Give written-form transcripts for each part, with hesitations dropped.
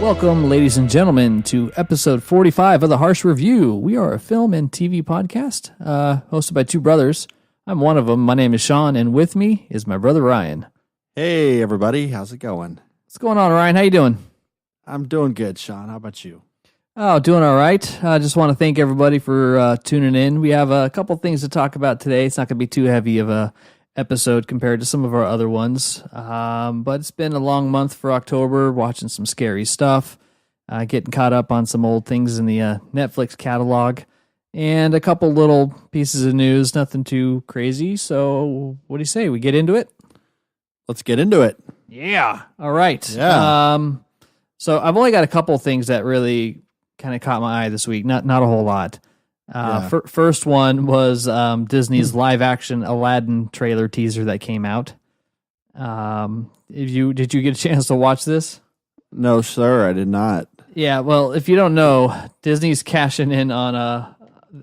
Welcome, ladies and gentlemen, to episode 45 of the Harsch Review. We are a film and TV podcast hosted by two brothers. I'm one of them. My name is Sean, and with me is my brother Ryan. Hey, everybody. How's it going? What's going on, Ryan? How you doing? I'm doing good, Sean. How about you? Oh, doing all right. I just want to thank everybody for tuning in. We have a couple things to talk about today. It's not going to be too heavy of a episode compared to some of our other ones. But it's been a long month for October, watching some scary stuff, getting caught up on some old things in the Netflix catalog, and a couple little pieces of news, nothing too crazy. So what do you say? We get into it? Let's get into it. Yeah. All right. Yeah. So I've only got a couple things that really kind of caught my eye this week. Not a whole lot. First one was Disney's live-action Aladdin trailer teaser that came out. Did you get a chance to watch this? No, sir, I did not. Yeah, well, if you don't know, Disney's cashing in on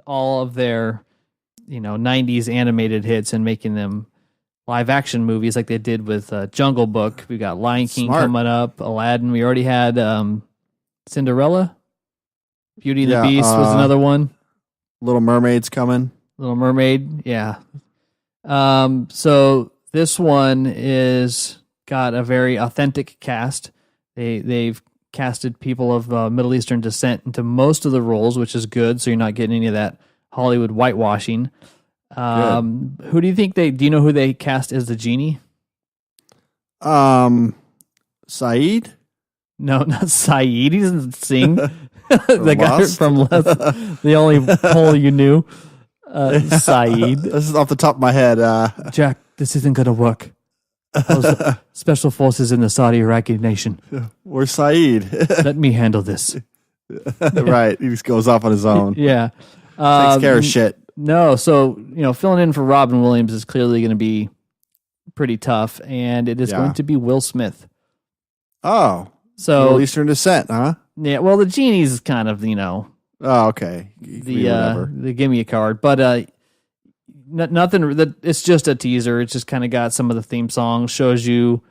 all of their 90s animated hits and making them live-action movies like they did with Jungle Book. We got Lion King coming up, Aladdin. We already had Cinderella. Beauty and the Beast was another one. Little Mermaid's coming. Little Mermaid, yeah. So this one is got a very authentic cast. They've casted people of Middle Eastern descent into most of the roles, which is good. So you're not getting any of that Hollywood whitewashing. Who do you think do you know who they cast as the genie? Saeed? No, not Saeed. He doesn't sing. The guy Lost? from the only hole you knew. Saeed. This is off the top of my head. Jack, this isn't going to work. Those special forces in the Saudi Iraqi nation. Where's Saeed? Let me handle this. Right. He just goes off on his own. Yeah. Takes care of shit. No, so, filling in for Robin Williams is clearly going to be pretty tough, and it is going to be Will Smith. Oh. So Middle Eastern descent, huh? Yeah, well, the genie's kind of, Oh, okay. the give me a card, but nothing. It's just a teaser. It's just kind of got some of the theme songs, shows you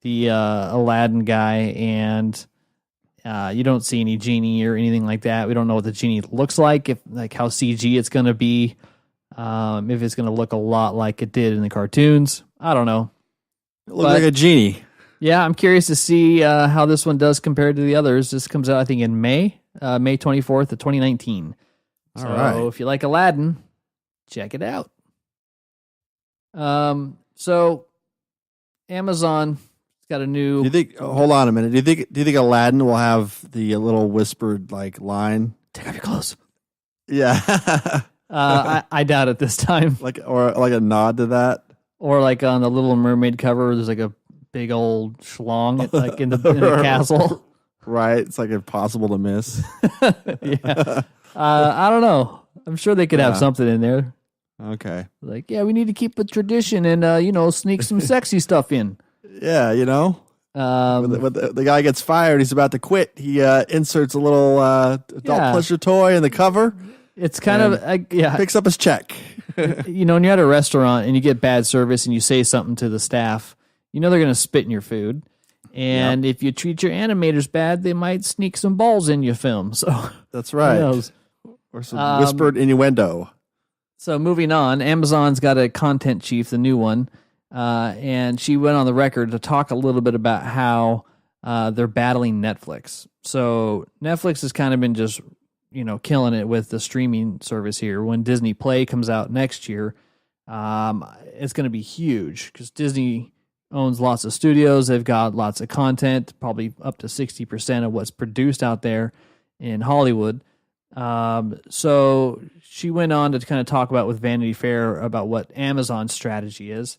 the Aladdin guy, and you don't see any genie or anything like that. We don't know what the genie looks like, how CG it's going to be, if it's going to look a lot like it did in the cartoons. I don't know. It looks like a genie. Yeah, I'm curious to see how this one does compared to the others. This comes out, I think, in May 24th of 2019. All right. So if you like Aladdin, check it out. So Amazon's got a new. Do you think? Hold on a minute. Do you think Aladdin will have the little whispered line? Take off your clothes. Yeah. I doubt it this time. Or a nod to that. Or like on the Little Mermaid cover, there's like a big old schlong in the castle. Right. It's impossible to miss. Yeah. I don't know. I'm sure they could have something in there. Okay. We need to keep a tradition and, sneak some sexy stuff in. Yeah, when the guy gets fired, he's about to quit. He inserts a little adult pleasure toy in the cover. It's kind of, picks up his check. When you're at a restaurant and you get bad service and you say something to the staff, they're going to spit in your food. And if you treat your animators bad, they might sneak some balls in your film. So that's right. Who knows? Or some whispered innuendo. So moving on, Amazon's got a content chief, the new one, and she went on the record to talk a little bit about how they're battling Netflix. So Netflix has kind of been just, killing it with the streaming service here. When Disney Play comes out next year, it's going to be huge because Disney owns lots of studios. They've got lots of content, probably up to 60% of what's produced out there in Hollywood. So she went on to kind of talk about with Vanity Fair about what Amazon's strategy is.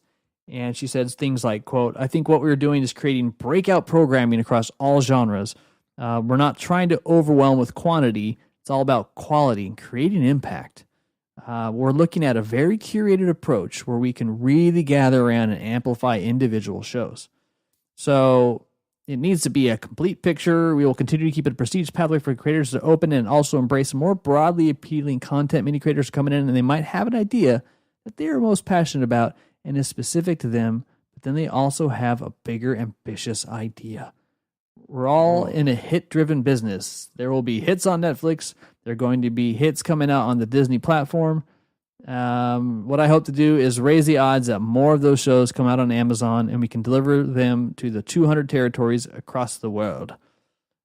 And she says things like, quote, "I think what we're doing is creating breakout programming across all genres. We're not trying to overwhelm with quantity. It's all about quality and creating impact. We're looking at a very curated approach where we can really gather around and amplify individual shows. So it needs to be a complete picture. We will continue to keep it a prestigious pathway for creators to open and also embrace more broadly appealing content. Many creators are coming in and they might have an idea that they are most passionate about and is specific to them, but then they also have a bigger, ambitious idea. We're all in a hit-driven business. There will be hits on Netflix. There are going to be hits coming out on the Disney platform. What I hope to do is raise the odds that more of those shows come out on Amazon and we can deliver them to the 200 territories across the world.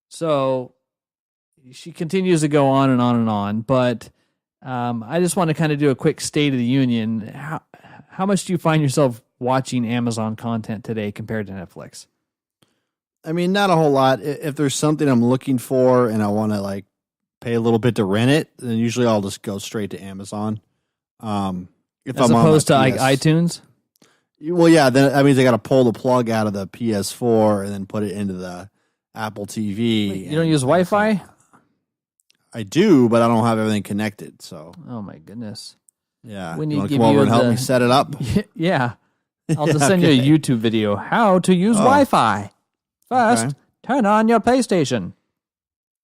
So she continues to go on and on and on, but I just want to kind of do a quick State of the Union. How much do you find yourself watching Amazon content today compared to Netflix? I mean, not a whole lot. If there's something I'm looking for and I want to like pay a little bit to rent it, then usually I'll just go straight to Amazon. If As I'm opposed to like iTunes? Well, yeah, then that means I got to pull the plug out of the PS4 and then put it into the Apple TV. Wait, you don't use Wi-Fi? I do, but I don't have everything connected. So, oh my goodness. Yeah. We need to come over and help me set it up? Yeah. I'll just send you a YouTube video. How to use Wi-Fi. First, turn on your PlayStation.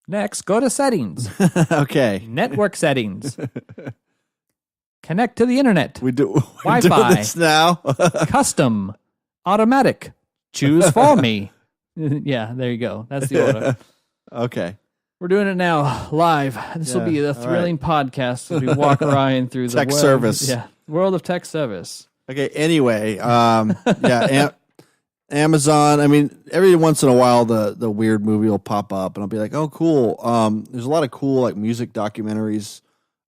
Next, go to settings. Okay. Network settings. Connect to the internet. We're Wi-Fi. doing this now. Custom. Automatic. Choose for me. Yeah, there you go. That's the order. Okay. We're doing it now, live. This will be a thrilling podcast as we walk around through the tech world, service. Yeah, world of tech service. Okay, anyway, Amazon, I mean, every once in a while the weird movie will pop up and I'll be like, oh, cool. There's a lot of cool like music documentaries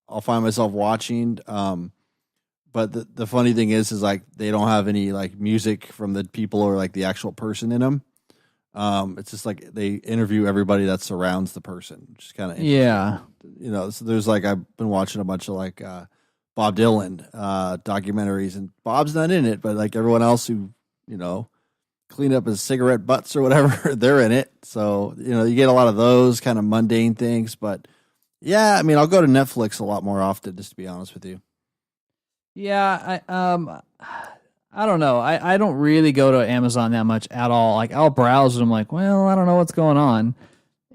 I'll find myself watching. But the funny thing is like they don't have any like music from the people or like the actual person in them. It's just like they interview everybody that surrounds the person, which is kind of interesting. So there's like I've been watching a bunch of like Bob Dylan documentaries, and Bob's not in it, but like everyone else who clean up his cigarette butts or whatever, they're in it. So you get a lot of those kind of mundane things. But yeah, I mean, I'll go to Netflix a lot more often, just to be honest with you. Yeah, I don't know. I don't really go to Amazon that much at all. Like I'll browse and I'm like, well, I don't know what's going on.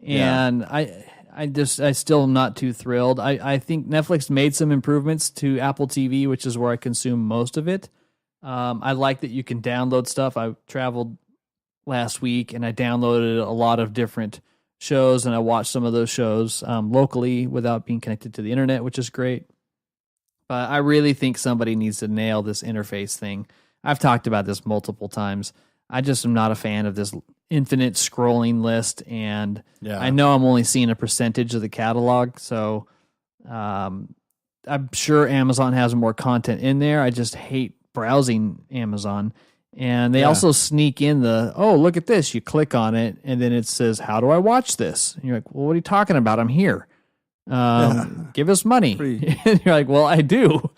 And I still am not too thrilled. I think Netflix made some improvements to Apple TV, which is where I consume most of it. I like that you can download stuff. I traveled last week and I downloaded a lot of different shows and I watched some of those shows locally without being connected to the internet, which is great. But I really think somebody needs to nail this interface thing. I've talked about this multiple times. I just am not a fan of this infinite scrolling list, and I know I'm only seeing a percentage of the catalog, so I'm sure Amazon has more content in there. I just hate browsing Amazon. And they also sneak in look at this. You click on it, and then it says, how do I watch this? And you're like, well, what are you talking about? I'm here. Give us money. And you're like, well, I do.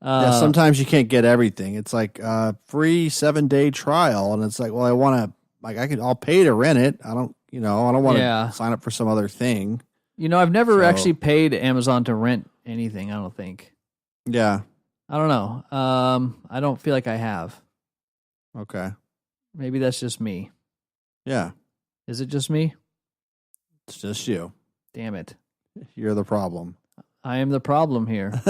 Sometimes you can't get everything. It's like a free 7-day trial, and it's like, well, I want to, I'll pay to rent it. I don't want to sign up for some other thing. I've never actually paid Amazon to rent anything. I don't think. Yeah. I don't know. I don't feel like I have. Okay. Maybe that's just me. Yeah. Is it just me? It's just you. Damn it. You're the problem. I am the problem here.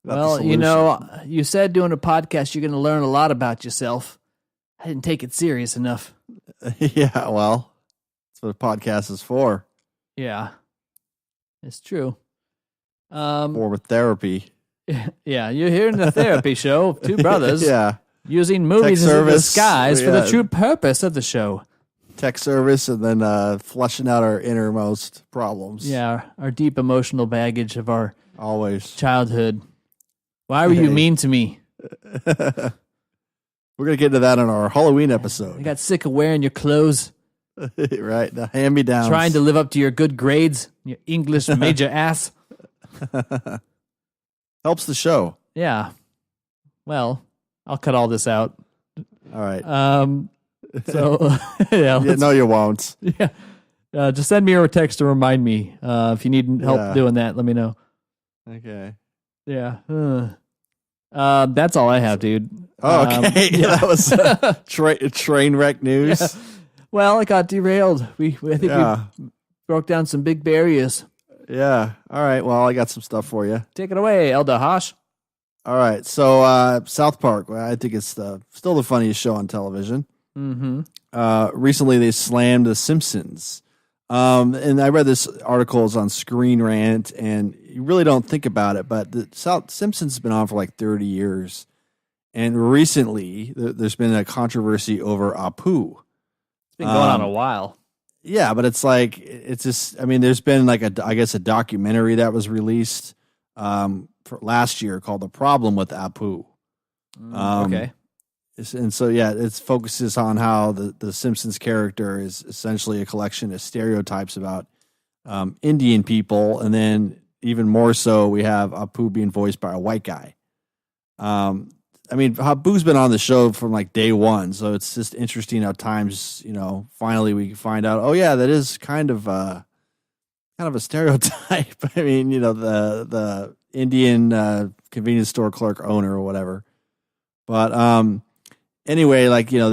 Well, you said doing a podcast, you're going to learn a lot about yourself. I didn't take it serious enough. Yeah, well, that's what a podcast is for. Yeah, it's true. Or with therapy. Yeah, you're hearing the therapy show of two brothers using movies as a disguise for the true purpose of the show. Tech service and then flushing out our innermost problems. Yeah, our deep emotional baggage of our childhood. Why were you mean to me? We're going to get into that on our Halloween episode. I got sick of wearing your clothes. Right, the hand-me-downs. Trying to live up to your good grades, your English major ass. Helps the show. Yeah. Well, I'll cut all this out. All right. So, no, you won't. Yeah. Just send me a text to remind me. If you need help doing that, let me know. Okay. Yeah. That's all I have, dude. Oh, okay. That was train wreck news. Yeah. Well, it got derailed. I think we broke down some big barriers. Yeah. All right. Well, I got some stuff for you. Take it away, Elder Harsch. All right. So, South Park, I think it's still the funniest show on television. Mm-hmm. Recently they slammed The Simpsons. And I read this article is on Screen Rant, and you really don't think about it, but the Simpsons has been on for like 30 years. And recently there's been a controversy over Apu. It's been going on a while. Yeah, but it's like, it's just, I mean, there's been like I guess a documentary that was released for last year called The Problem with Apu. Okay. And so, yeah, it focuses on how the Simpsons character is essentially a collection of stereotypes about Indian people. And then even more so, we have Apu being voiced by a white guy. I mean, Apu's been on the show from like day one. So it's just interesting how times, finally we find out, oh, yeah, that is kind of a stereotype. I mean, the Indian convenience store clerk owner or whatever. But anyway, like, Hank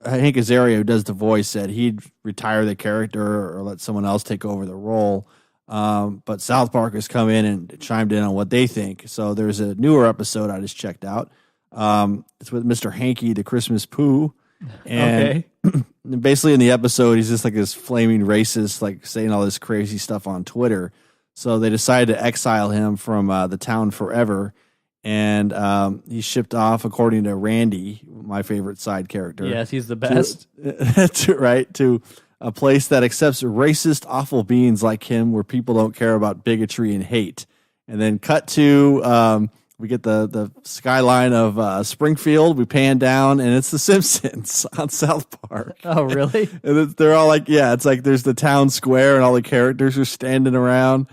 Azaria, who does the voice, said he'd retire the character or let someone else take over the role. But South Park has come in and chimed in on what they think. So there's a newer episode I just checked out. It's with Mr. Hanky, the Christmas Pooh. And basically in the episode, he's just like this flaming racist, like saying all this crazy stuff on Twitter. So they decided to exile him from the town forever. And he's shipped off, according to Randy, my favorite side character. Yes, he's the best. To a place that accepts racist, awful beings like him, where people don't care about bigotry and hate. And then cut to we get the skyline of Springfield. We pan down, and it's the Simpsons on South Park. Oh, really? And they're all like, yeah, it's like there's the town square, and all the characters are standing around.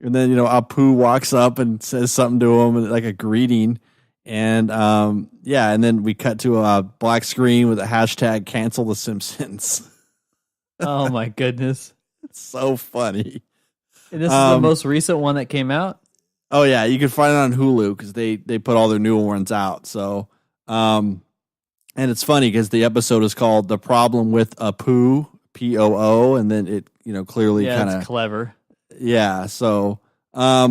And then, Apu walks up and says something to him, like a greeting. And, and then we cut to a black screen with a hashtag cancel the Simpsons. Oh, my goodness. It's so funny. And this is the most recent one that came out? Oh, yeah. You can find it on Hulu because they put all their newer ones out. So, and it's funny because the episode is called The Problem with Apu, P-O-O, and then it, clearly kind of... it's clever. Yeah, so I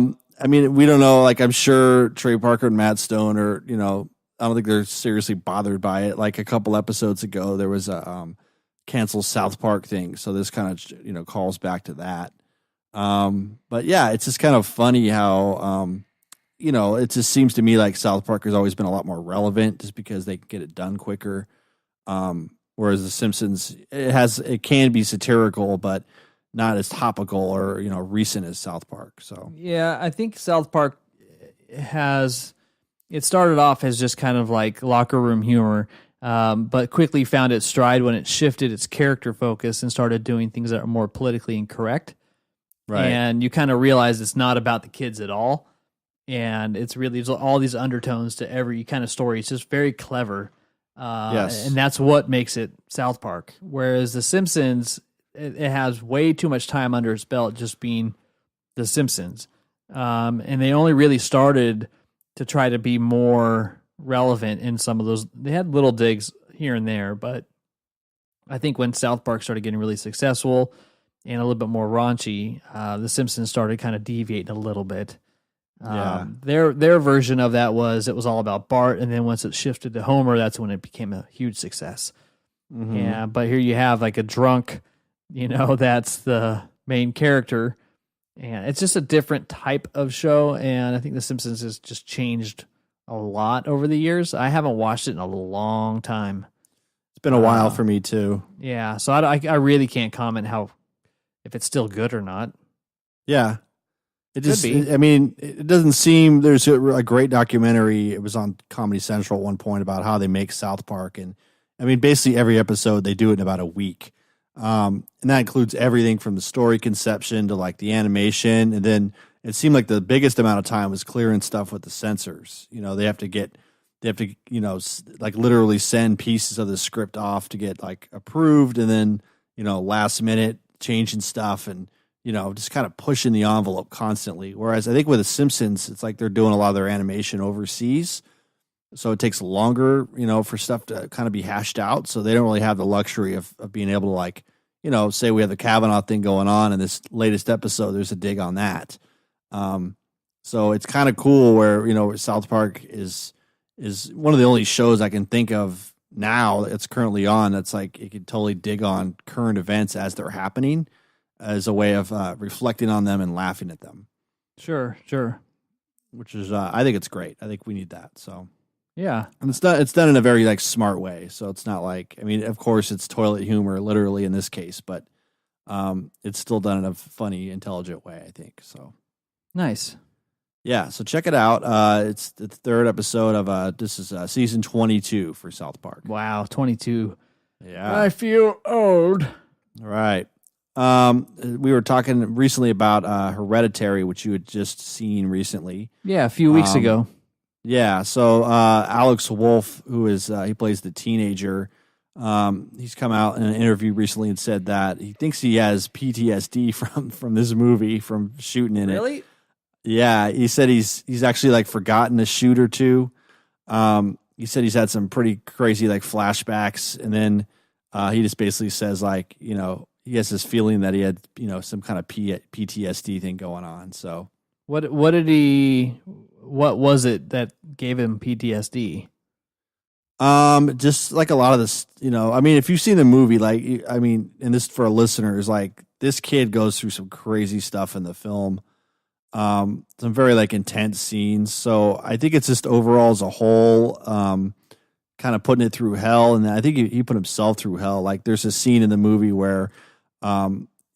mean, we don't know. Like, I'm sure Trey Parker and Matt Stone are, I don't think they're seriously bothered by it. Like a couple episodes ago, there was a cancel South Park thing, so this kind of calls back to that. But yeah, it's just kind of funny how it just seems to me like South Park has always been a lot more relevant just because they can get it done quicker. Whereas The Simpsons, it can be satirical, but not as topical or recent as South Park. So yeah, I think South Park it started off as just kind of like locker room humor, but quickly found its stride when it shifted its character focus and started doing things that are more politically incorrect. Right, and you kind of realize it's not about the kids at all, and it's really all these undertones to every kind of story. It's just very clever, yes, and that's what makes it South Park. Whereas The Simpsons, it has way too much time under its belt just being The Simpsons. And they only really started to try to be more relevant in some of those. They had little digs here and there, but I think when South Park started getting really successful and a little bit more raunchy, The Simpsons started kind of deviating a little bit. Their version of that was it was all about Bart, and then once it shifted to Homer, that's when it became a huge success. Mm-hmm. Yeah, but here you have like a drunk, that's the main character, and it's just a different type of show. And I think The Simpsons has just changed a lot over the years. I haven't watched it in a long time. It's been a while for me too. Yeah, so I really can't comment if it's still good or not. Yeah, it just. I mean, it doesn't seem there's a great documentary. It was on Comedy Central at one point about how they make South Park, and I mean, basically every episode they do it in about a week. And that includes everything from the story conception to like the animation. And then it seemed like the biggest amount of time was clearing stuff with the censors. They have to, like literally send pieces of the script off to get like approved. And then, last minute changing stuff and, just kind of pushing the envelope constantly. Whereas I think with The Simpsons, it's like they're doing a lot of their animation overseas. So it takes longer, for stuff to kind of be hashed out. So they don't really have the luxury of being able to like, say we have the Kavanaugh thing going on in this latest episode, there's a dig on that. So it's kind of cool where, South Park is one of the only shows I can think of now it's currently on. That's like it could totally dig on current events as they're happening, as a way of reflecting on them and laughing at them. Sure. Which is I think it's great. I think we need that. So Yeah. and it's done in a very like smart way. So it's not like, I mean, of course it's toilet humor literally in this case, but it's still done in a funny, intelligent way, I think. So Nice. yeah, so check it out. It's the third episode of this is season 22 for South Park. Wow, 22. Yeah. I feel old. All right. We were talking recently about Hereditary, which you had just seen recently. Yeah, a few weeks ago. Yeah, so Alex Wolff, who is he plays the teenager, he's come out in an interview recently and said that he thinks he has PTSD from this movie, from shooting in it. Really? Yeah, he said he's actually like forgotten a shoot or two. He said he's had some pretty crazy like flashbacks, and then he just basically says like, you know, he has this feeling that he had, you know, some kind of PTSD thing going on. So What was it that gave him PTSD? Just like a lot of this, you know, I mean, if you've seen the movie, like, I mean, and this for listeners, like this kid goes through some crazy stuff in the film. Some very like intense scenes. So I think it's just overall as a whole, kind of putting it through hell. And I think he put himself through hell. Like there's a scene in the movie where,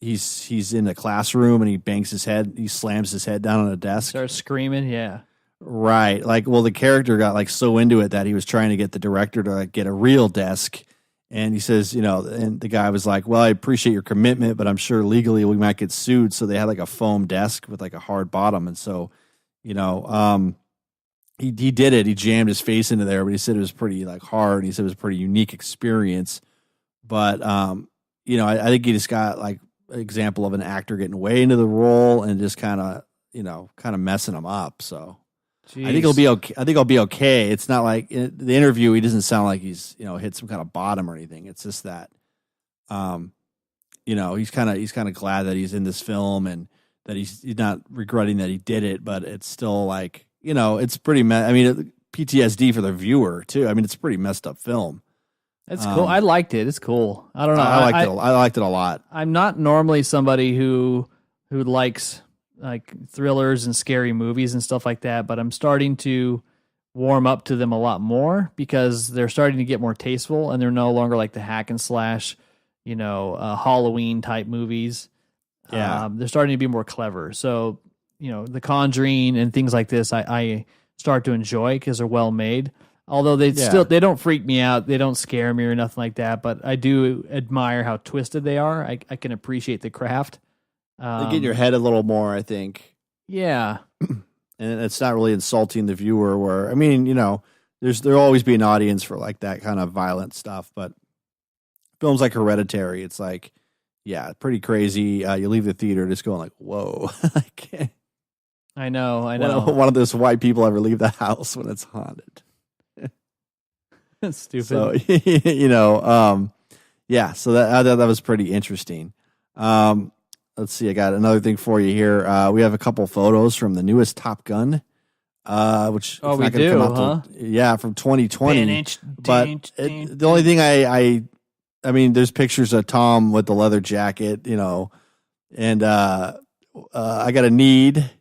he's in a classroom and he bangs his head, he slams his head down on a desk. Starts screaming, yeah. Right. Like, well, the character got like so into it that he was trying to get the director to like get a real desk. And he says, you know, and the guy was like, well, I appreciate your commitment, but I'm sure legally we might get sued. So they had like a foam desk with like a hard bottom. And so, you know, he did it. He jammed his face into there, but he said it was pretty like hard. He said it was a pretty unique experience. But, you know, I think he just got like an example of an actor getting way into the role and just kind of, you know, kind of messing him up. So Jeez. I think he'll be okay. I think I'll be okay. It's not like in the interview, he doesn't sound like he's, you know, hit some kind of bottom or anything. It's just that, you know, he's kind of glad that he's in this film and that he's not regretting that he did it, but it's still like, you know, it's pretty, I mean, PTSD for the viewer too. I mean, it's a pretty messed up film. That's cool. I liked it. It's cool. I don't know. I liked it a lot. I'm not normally somebody who likes like thrillers and scary movies and stuff like that, but I'm starting to warm up to them a lot more because they're starting to get more tasteful and they're no longer like the hack and slash, you know, Halloween type movies. Yeah. They're starting to be more clever. So, you know, The Conjuring and things like this, I start to enjoy because they're well made. Although they don't freak me out, they don't scare me or nothing like that. But I do admire how twisted they are. I can appreciate the craft. They get in your head a little more, I think. Yeah, and it's not really insulting the viewer. Where I mean, you know, there'll always be an audience for like that kind of violent stuff. But films like Hereditary, it's like, yeah, pretty crazy. You leave the theater just going like, whoa. I know. One of those white people ever leave the house when it's haunted. That's stupid. So, you know, yeah, so that was pretty interesting. Let's see, I got another thing for you here. We have a couple photos from the newest Top Gun, which we do, huh? Yeah, from 2020. But the only thing I mean, there's pictures of Tom with the leather jacket, you know, and I got a Need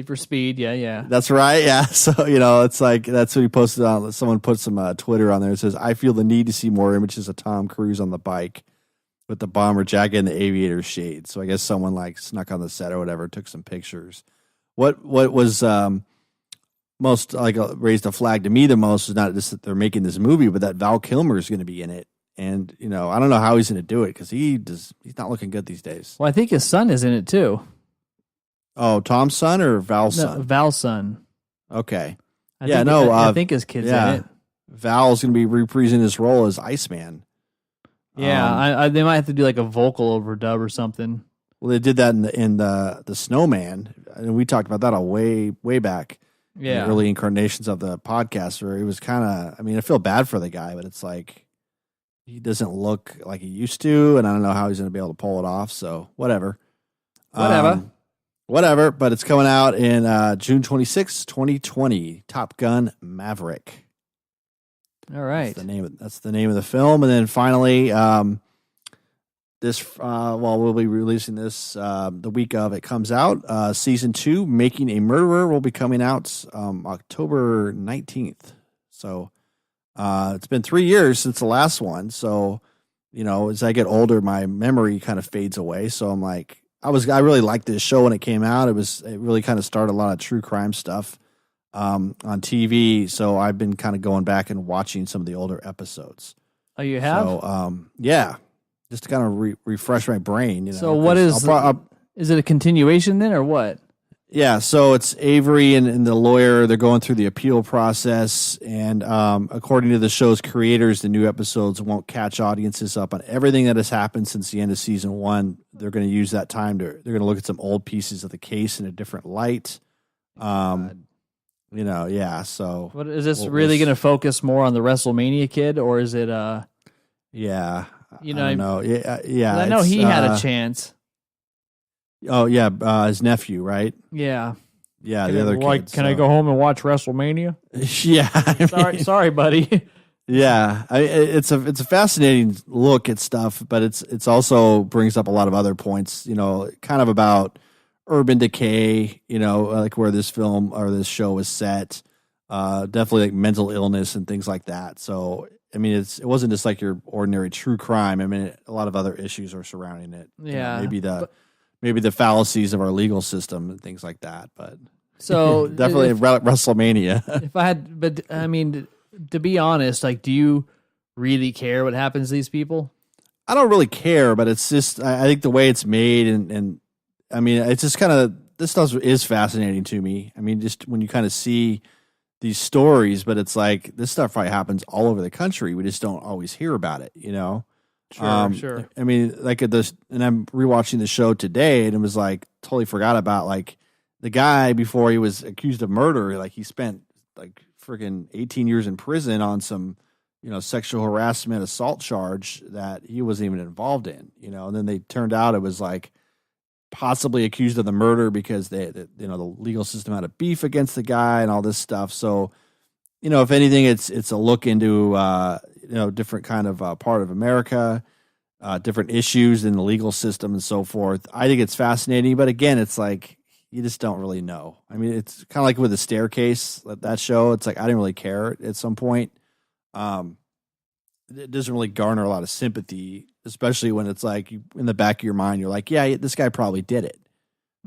for Speed, yeah. That's right, yeah. So, you know, it's like, that's what he posted on, someone put some Twitter on there. It says, I feel the need to see more images of Tom Cruise on the bike with the bomber jacket and the aviator shade. So I guess someone like snuck on the set or whatever, took some pictures. What was most like raised a flag to me the most is not just that they're making this movie, but that Val Kilmer is going to be in it. And, you know, I don't know how he's going to do it because he's not looking good these days. Well, I think his son is in it too. Oh, Tom's son or Val's son? No, Val's son. Okay. I think his kid's in it. Val's going to be reprising his role as Iceman. Yeah, they might have to do like a vocal overdub or something. Well, they did that in the Snowman, and we talked about that way back. Yeah, in the early incarnations of the podcast, where he was kind of. I mean, I feel bad for the guy, but it's like he doesn't look like he used to, and I don't know how he's going to be able to pull it off. So whatever. But it's coming out in June 26, 2020. Top Gun Maverick. All right. That's the name of the film. And then finally, we'll be releasing this the week of it comes out. Season 2, Making a Murderer, will be coming out October 19th. So it's been 3 years since the last one. So, as I get older, my memory kind of fades away. So I'm like, I really liked this show when it came out. It really kind of started a lot of true crime stuff on TV. So I've been kind of going back and watching some of the older episodes. Oh, you have? So, yeah, just to kind of refresh my brain. So what is it a continuation then or what? Yeah, so it's Avery and the lawyer. They're going through the appeal process, and according to the show's creators, the new episodes won't catch audiences up on everything that has happened since the end of season 1. They're going to use that time they're going to look at some old pieces of the case in a different light. Yeah. So, what is this really going to focus more on the WrestleMania kid, or is it? Yeah, I don't know. Yeah. I know he had a chance. Oh yeah, his nephew, right? Yeah. Yeah, the other kid. Can I go home and watch WrestleMania? Yeah. Sorry, buddy. Yeah, it's a fascinating look at stuff, but it's also brings up a lot of other points. Kind of about urban decay. Like where this film or this show was set. Definitely like mental illness and things like that. So I mean, it wasn't just like your ordinary true crime. I mean, a lot of other issues are surrounding it. Yeah, maybe the fallacies of our legal system and things like that. But so definitely WrestleMania. If I had, but I mean, to be honest, like, do you really care what happens to these people? I don't really care, but it's just I think the way it's made and I mean, it's just kind of this stuff is fascinating to me. I mean, just when you kind of see these stories, but it's like this stuff probably happens all over the country. We just don't always hear about it, Sure. I mean, like and I'm rewatching the show today, and it was like totally forgot about like the guy before he was accused of murder. Like he spent like freaking 18 years in prison on some, sexual harassment assault charge that he wasn't even involved in. And then they turned out it was like possibly accused of the murder because the legal system had a beef against the guy and all this stuff. So, if anything, it's a look into different kind of part of America, different issues in the legal system and so forth. I think it's fascinating, but again, it's like you just don't really know. I mean, it's kind of like with The Staircase, that show. It's like I didn't really care at some point. It doesn't really garner a lot of sympathy, especially when it's like in the back of your mind, you're like, yeah, this guy probably did it.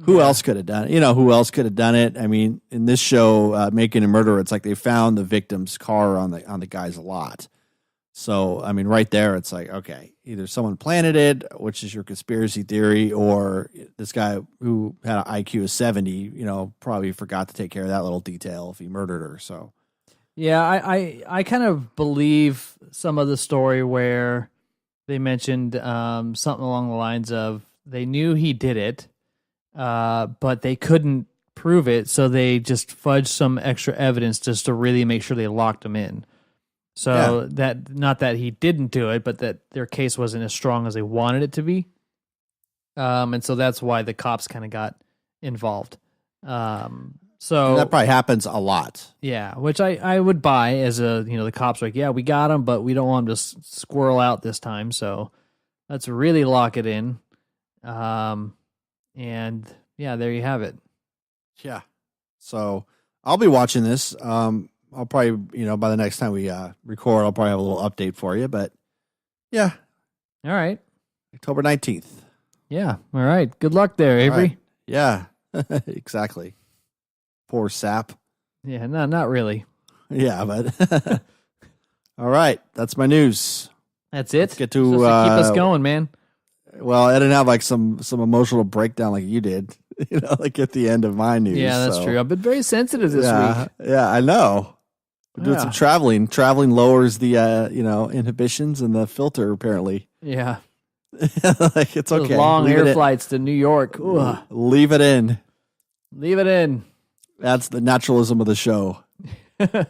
Who else could have done it? Who else could have done it? I mean, in this show, Making a Murderer, it's like they found the victim's car on the guy's lot. So, I mean, right there, it's like, okay, either someone planted it, which is your conspiracy theory, or this guy who had an IQ of 70, probably forgot to take care of that little detail if he murdered her. So, yeah, I kind of believe some of the story where they mentioned something along the lines of they knew he did it, but they couldn't prove it, so they just fudged some extra evidence just to really make sure they locked him in. So that not that he didn't do it, but that their case wasn't as strong as they wanted it to be. And so that's why the cops kind of got involved. So that probably happens a lot. Yeah, which I would buy as the cops are like, yeah, we got him, but we don't want him to squirrel out this time. So let's really lock it in. And yeah, there you have it. Yeah. So I'll be watching this. I'll probably, by the next time we record, I'll probably have a little update for you. But yeah. All right. October 19th. Yeah. All right. Good luck there, Avery. Right. Yeah, exactly. Poor sap. Yeah, no, not really. Yeah, but all right. That's my news. That's it. Let's get to keep us going, man. Well, I didn't have like some emotional breakdown like you did, like at the end of my news. Yeah, that's true. I've been very sensitive this week. Yeah, I know. I'm doing some traveling. Traveling lowers the inhibitions and the filter apparently. Yeah. Like it's okay. Those long air flights to New York. Ugh. Leave it in. Leave it in. That's the naturalism of the show. All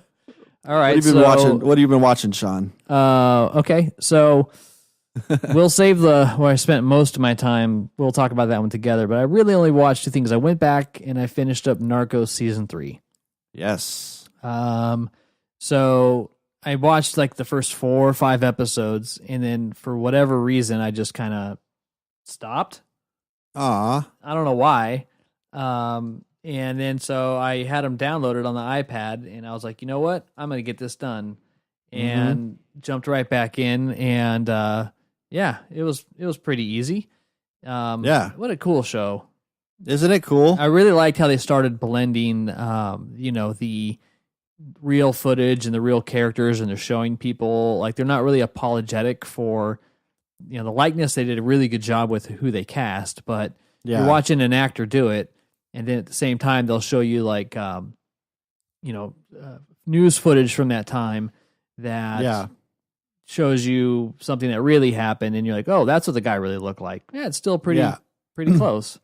right. What have you been watching, Sean? Okay. So we'll save where I spent most of my time. We'll talk about that one together. But I really only watched two things. I went back and I finished up Narcos season 3. Yes. So I watched like the first 4 or 5 episodes, and then for whatever reason, I just kind of stopped. I don't know why. And then so I had them downloaded on the iPad, and I was like, you know what? I'm going to get this done. And jumped right back in, and yeah, it was pretty easy. What a cool show. Isn't it cool? I really liked how they started blending, the real footage and the real characters, and they're showing people like they're not really apologetic for, the likeness. They did a really good job with who they cast, but you're watching an actor do it, and then at the same time they'll show you like, news footage from that time that shows you something that really happened, and you're like, oh, that's what the guy really looked like. Yeah, it's still pretty close.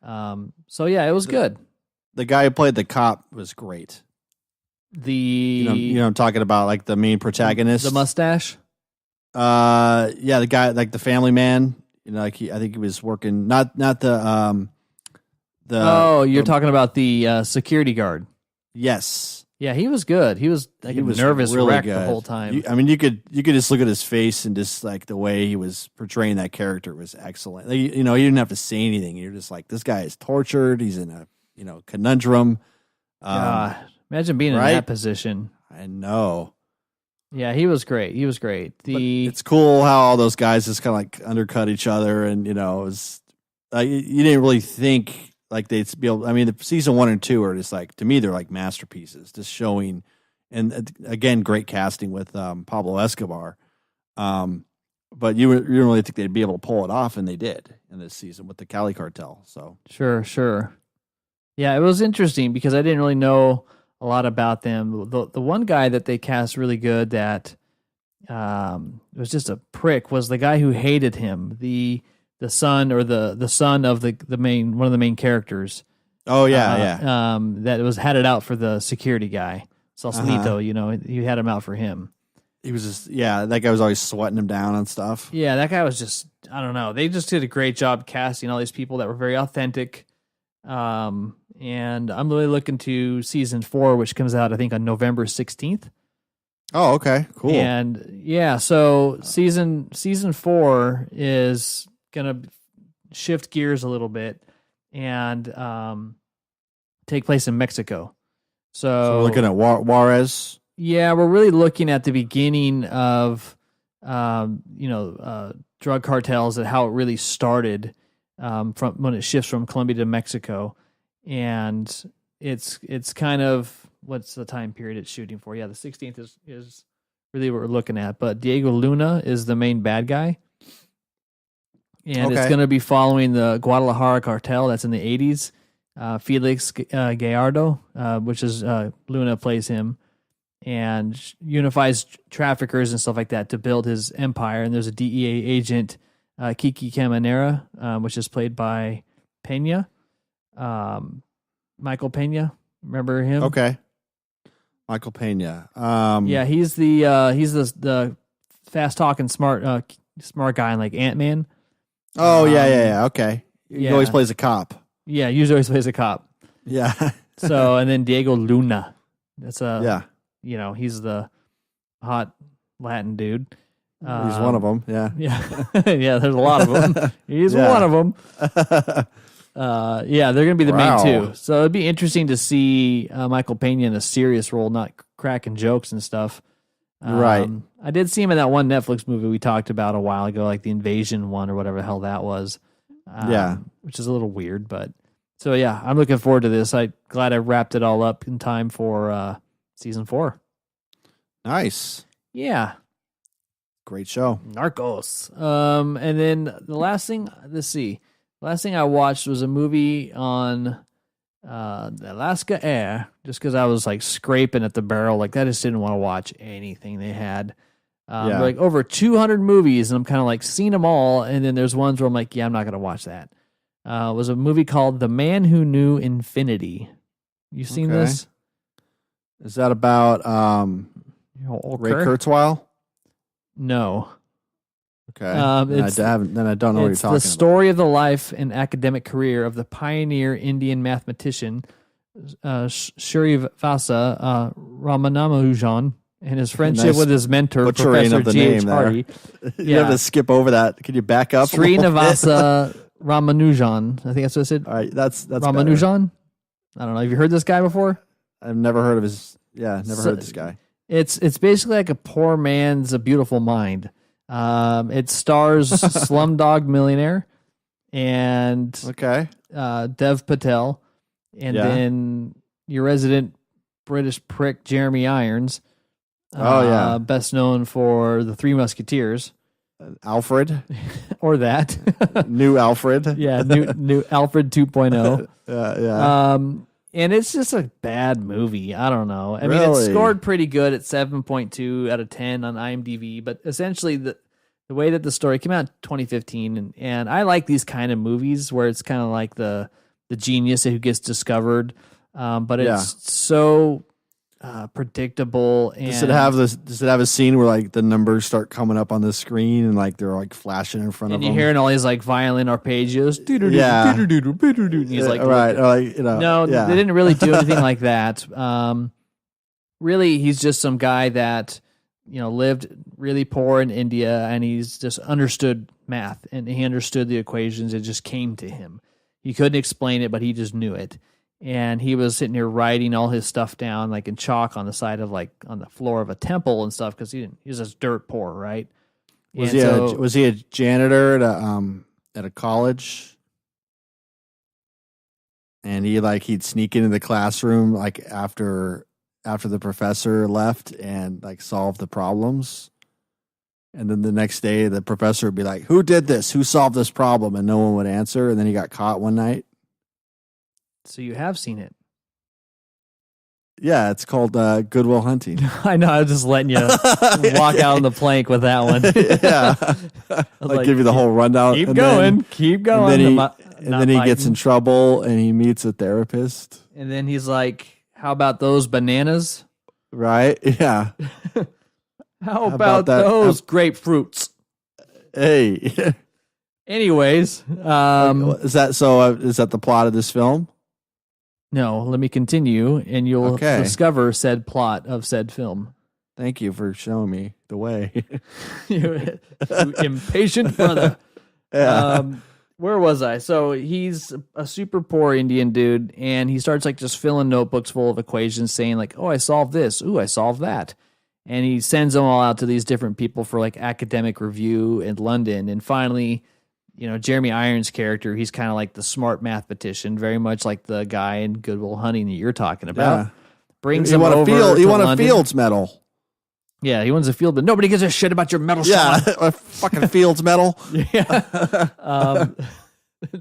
So yeah, it was good. The guy who played the cop was great. I'm talking about, like the main protagonist, the mustache. The guy, like the family man. I think he was working not the. You're talking about the security guard. Yes. Yeah, he was good. He was like nervous really wreck good the whole time. You could just look at his face, and just like the way he was portraying that character was excellent. Like, you didn't have to say anything. You're just like, this guy is tortured. He's in a conundrum. Imagine being in that position. I know. Yeah, he was great. It's cool how all those guys just kind of like undercut each other, and it was you didn't really think like they'd be able. I mean, the season 1 and 2 are just like, to me, they're like masterpieces, just showing, and again, great casting with Pablo Escobar. But you didn't really think they'd be able to pull it off, and they did in this season with the Cali Cartel. So sure. Yeah, it was interesting because I didn't really know a lot about them. The one guy that they cast really good that was just a prick was the guy who hated him, the son, or the son of the main, one of the main characters. Oh yeah. That had it out for the security guy, Sausalito. You had him out for him. He was just that guy was always sweating him down and stuff. Yeah, that guy was just, I don't know. They just did a great job casting all these people that were very authentic. And I'm really looking to season 4, which comes out, I think, on November 16th. Oh, okay, cool. And yeah, so season 4 is gonna shift gears a little bit and take place in Mexico. So we're looking at Juarez. Yeah, we're really looking at the beginning of drug cartels and how it really started. From when it shifts from Colombia to Mexico, and it's kind of, what's the time period it's shooting for? Yeah, the 16th is really what we're looking at. But Diego Luna is the main bad guy, and it's going to be following the Guadalajara cartel that's in the 80s. Felix Gallardo, which is Luna plays him, and unifies traffickers and stuff like that to build his empire. And there's a DEA agent, Kiki Caminera, which is played by Pena, Michael Pena. Remember him? Okay, Michael Pena. He's the fast talking smart guy in like Ant-Man. Oh yeah. Okay, he always plays a cop. Yeah, usually always plays a cop. Yeah. So, and then Diego Luna. That's he's the hot Latin dude. He's one of them. Yeah. Yeah. There's a lot of them. He's one of them. They're going to be the main two. So it'd be interesting to see Michael Pena in a serious role, not cracking jokes and stuff. Right. I did see him in that one Netflix movie we talked about a while ago, like the Invasion one or whatever the hell that was. Which is a little weird, but so yeah, I'm looking forward to this. I'm glad I wrapped it all up in time for season 4. Nice. Yeah. Great show. Narcos. And then the last thing I watched was a movie on Alaska Air, just because I was like scraping at the barrel. Like I just didn't want to watch anything they had. Like over 200 movies, and I'm kind of like seen them all. And then there's ones where I'm like, yeah, I'm not going to watch that. It was a movie called The Man Who Knew Infinity. You seen this? Is that about Ray Kurzweil? No. Okay. I don't know what you're talking about. It's the story of the life and academic career of the pioneer Indian mathematician Shrivasa Ramanamanujan and his friendship Nice with his mentor, butchering Professor of the G.H. name there. Hardy. You have to skip over that. Can you back up? Srinivasa Ramanujan. I think that's what it said. All right, that's Ramanujan. I don't know. Have you heard this guy before? I've never heard of his. Yeah, never heard of this guy. It's basically like a poor man's A Beautiful Mind. It stars Slumdog Millionaire and Dev Patel, and then your resident British prick Jeremy Irons. Best known for The Three Musketeers. Alfred, or that new Alfred. Yeah, new Alfred 2.0. And it's just a bad movie. I don't know. I mean, it's scored pretty good at 7.2 out of 10 on IMDb, but essentially the way that the story came out in 2015, and I like these kind of movies where it's kind of like the genius who gets discovered, but it's so predictable. And Does it have a scene where like the numbers start coming up on the screen and like they're like flashing in front of them? And you're hearing all these like violin arpeggios. And he's like, right, or like, no, they didn't really do anything like that. Really, he's just some guy that lived really poor in India, and he's just understood math, and he understood the equations. It just came to him. He couldn't explain it, but he just knew it. And he was sitting here writing all his stuff down, like in chalk on the side of like on the floor of a temple and stuff, because he was just dirt poor, right? Was he a janitor at a college? And he'd sneak into the classroom like after the professor left and like solve the problems. And then the next day the professor would be like, "Who did this? Who solved this problem?" And no one would answer. And then he got caught one night. So you have seen it. Yeah, it's called Good Will Hunting. I know. I was just letting you walk out on the plank with that one. Yeah. Like give you the whole rundown. Keep going. And then he gets in trouble and he meets a therapist. And then he's like, "How about those bananas?" Right? Yeah. How about those grapefruits? Hey. Anyways. Is that the plot of this film? No, let me continue, and you'll discover said plot of said film. Thank you for showing me the way. You impatient brother. Yeah. Where was I? So he's a super poor Indian dude, and he starts like just filling notebooks full of equations, saying like, "Oh, I solved this. Ooh, I solved that." And he sends them all out to these different people for like academic review in London. And finally, Jeremy Irons' character, he's kind of like the smart mathematician, very much like the guy in Good Will Hunting that you're talking about. Yeah. Brings him over to You want London. a Fields medal. Yeah, he wins a field, but nobody gives a shit about your medal. Yeah, a fucking Fields medal. Yeah.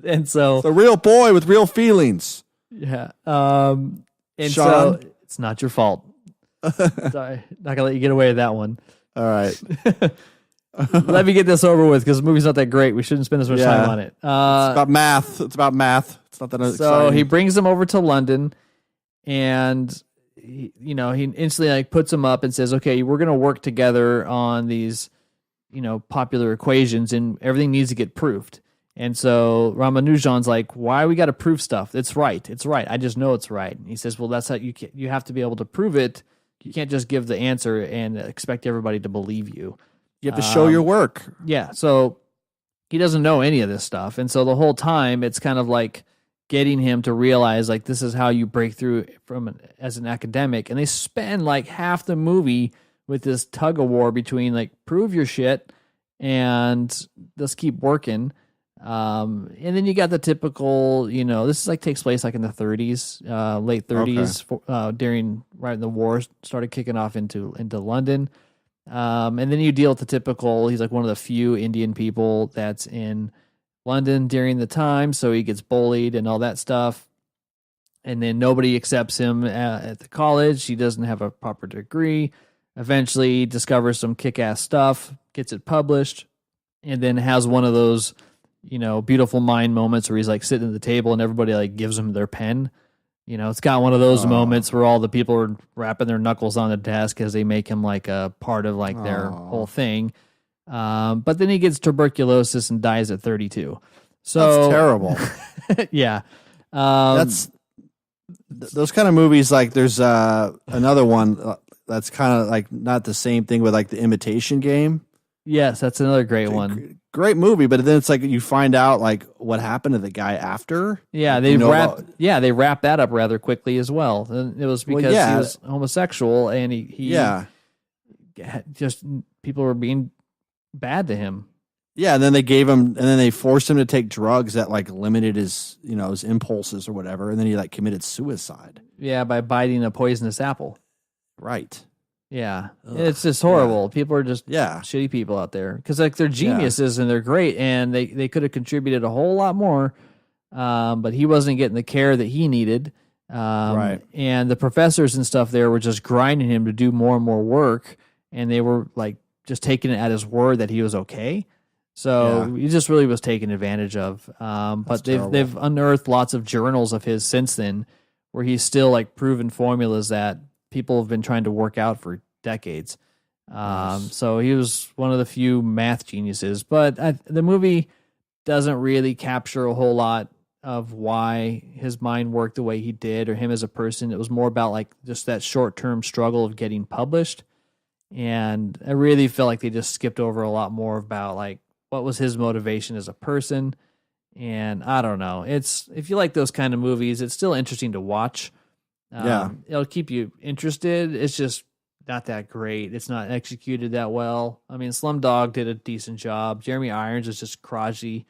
And so it's a real boy with real feelings. Yeah. And Sean? so it's not your fault. Sorry, not gonna let you get away with that one. All right. Let me get this over with because the movie's not that great. We shouldn't spend as much time on it. It's about math. It's not that exciting. So he brings them over to London, and he instantly like puts them up and says, "Okay, we're going to work together on these, popular equations, and everything needs to get proved." And so Ramanujan's like, "Why we got to prove stuff? It's right. It's right. I just know it's right." And he says, "Well, that's how you have to be able to prove it. You can't just give the answer and expect everybody to believe you. You have to show your work." Yeah. So he doesn't know any of this stuff. And so the whole time it's kind of like getting him to realize like this is how you break through as an academic. And they spend like half the movie with this tug of war between like prove your shit and let's keep working. And then you got the typical, this is like takes place like in the 30s, late 30s, during right when the war started kicking off into London. And then you deal with the typical, he's like one of the few Indian people that's in London during the time. So he gets bullied and all that stuff. And then nobody accepts him at the college. He doesn't have a proper degree. Eventually he discovers some kick-ass stuff, gets it published, and then has one of those, beautiful mind moments where he's like sitting at the table and everybody like gives him their pen. It's got one of those moments where all the people are rapping their knuckles on the desk as they make him like a part of like their whole thing. But then he gets tuberculosis and dies at 32. So that's terrible. Yeah. That's those kind of movies. Like there's another one that's kind of like not the same thing with like The Imitation Game. Yes, that's another great one. Great movie, but then it's like you find out like what happened to the guy after. Yeah, like, they wrapped that up rather quickly as well. And it was because he was homosexual and he just people were being bad to him. Yeah, and then they forced him to take drugs that like limited his, his impulses or whatever, and then he like committed suicide. Yeah, by biting a poisonous apple. Right. Yeah, it's just horrible. Yeah. People are just shitty people out there because like they're geniuses and they're great and they could have contributed a whole lot more, but he wasn't getting the care that he needed. Right. And the professors and stuff there were just grinding him to do more and more work, and they were like just taking it at his word that he was okay. So he just really was taken advantage of. But they've unearthed lots of journals of his since then, where he's still like proven formulas that people have been trying to work out for decades. So he was one of the few math geniuses. But the movie doesn't really capture a whole lot of why his mind worked the way he did or him as a person. It was more about like just that short-term struggle of getting published. And I really felt like they just skipped over a lot more about like what was his motivation as a person. And I don't know. If you like those kind of movies, it's still interesting to watch. It'll keep you interested. It's just not that great. It's not executed that well. I mean, Slumdog did a decent job. Jeremy Irons is just crotchety.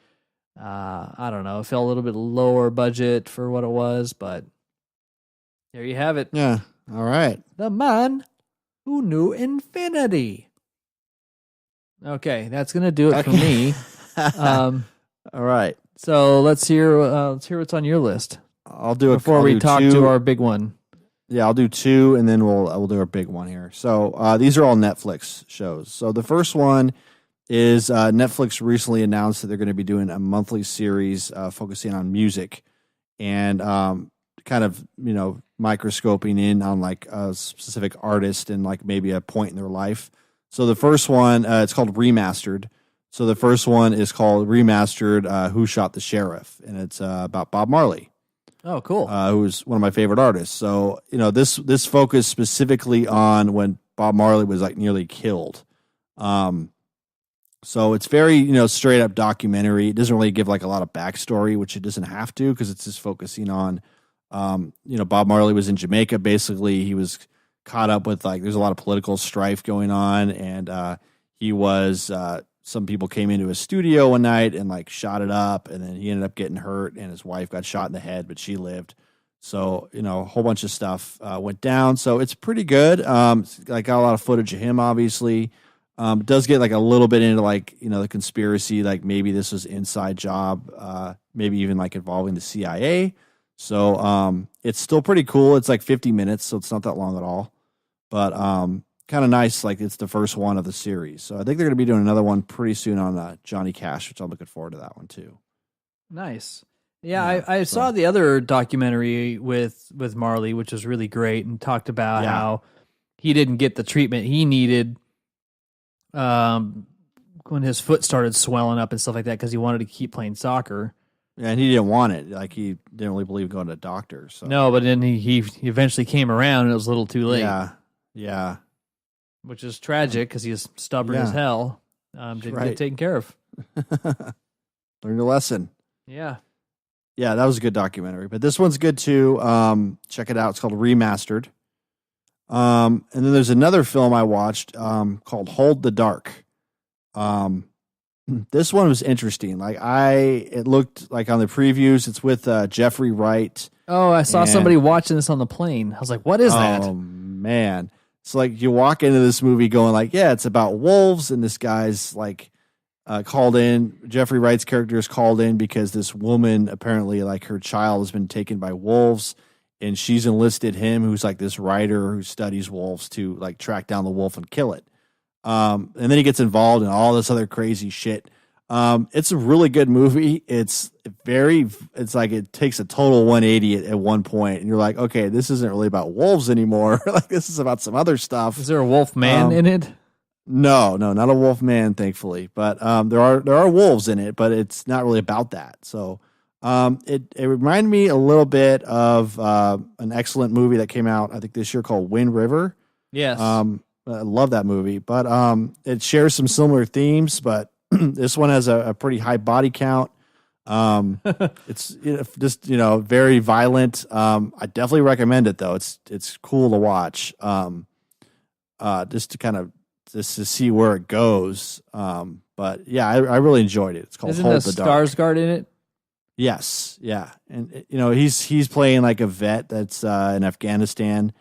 I don't know. It felt a little bit lower budget for what it was, but there you have it. Yeah. All right. The Man Who Knew Infinity. Okay, that's gonna do it for me. All right. So let's hear what's on your list. I'll do it before we talk to our big one. Yeah, I'll do two, and then we'll do our big one here. So these are all Netflix shows. So the first one is Netflix recently announced that they're going to be doing a monthly series focusing on music and kind of microscoping in on like a specific artist and like maybe a point in their life. So the first one, it's called Remastered. So the first one is called Remastered, Who Shot the Sheriff? And it's about Bob Marley. Oh, cool. Who's one of my favorite artists. So, this focused specifically on when Bob Marley was like nearly killed. So it's very, straight up documentary. It doesn't really give like a lot of backstory, which it doesn't have to because it's just focusing on, Bob Marley was in Jamaica. Basically, he was caught up with like, there's a lot of political strife going on. And he was, some people came into his studio one night and like shot it up, and then he ended up getting hurt, and his wife got shot in the head, but she lived. So, a whole bunch of stuff went down. So it's pretty good. I got a lot of footage of him, obviously. It does get like a little bit into like, the conspiracy, like maybe this was inside job, maybe even like involving the CIA. So it's still pretty cool. It's like 50 minutes, so it's not that long at all. But kind of nice, like it's the first one of the series. So I think they're going to be doing another one pretty soon on Johnny Cash, which I'm looking forward to that one too. Nice. Yeah, I saw the other documentary with Marley, which was really great, and talked about how he didn't get the treatment he needed when his foot started swelling up and stuff like that because he wanted to keep playing soccer. Yeah, and he didn't want it. Like he didn't really believe going to a doctor. So no, but then he eventually came around, and it was a little too late. Yeah. Which is tragic because he's stubborn as hell. Didn't get taken care of. Learned a lesson. Yeah. Yeah, that was a good documentary. But this one's good too. Check it out. It's called Remastered. And then there's another film I watched called Hold the Dark. This one was interesting. It looked like on the previews, it's with Jeffrey Wright. Oh, I saw somebody watching this on the plane. I was like, what is that? Oh, man. It's like you walk into this movie going like, yeah, it's about wolves, and this guy's like called in. Jeffrey Wright's character is called in because this woman, apparently like her child has been taken by wolves, and she's enlisted him, who's like this writer who studies wolves, to like track down the wolf and kill it. And then he gets involved in all this other crazy shit. It's a really good movie. It's like it takes a total 180 at one point, and you're like, okay, this isn't really about wolves anymore. Like this is about some other stuff. Is there a wolf man in it? No, not a wolf man, thankfully. But there are wolves in it, but it's not really about that. So it reminded me a little bit of an excellent movie that came out, I think, this year called Wind River. Yes. I love that movie, but it shares some similar themes, but this one has a pretty high body count. It's just very violent. I definitely recommend it though. It's cool to watch. Just to see where it goes. But yeah, I really enjoyed it. It's called Isn't Hold the the Dark. Skarsgård in it? Yes, yeah, and he's playing like a vet that's in Afghanistan,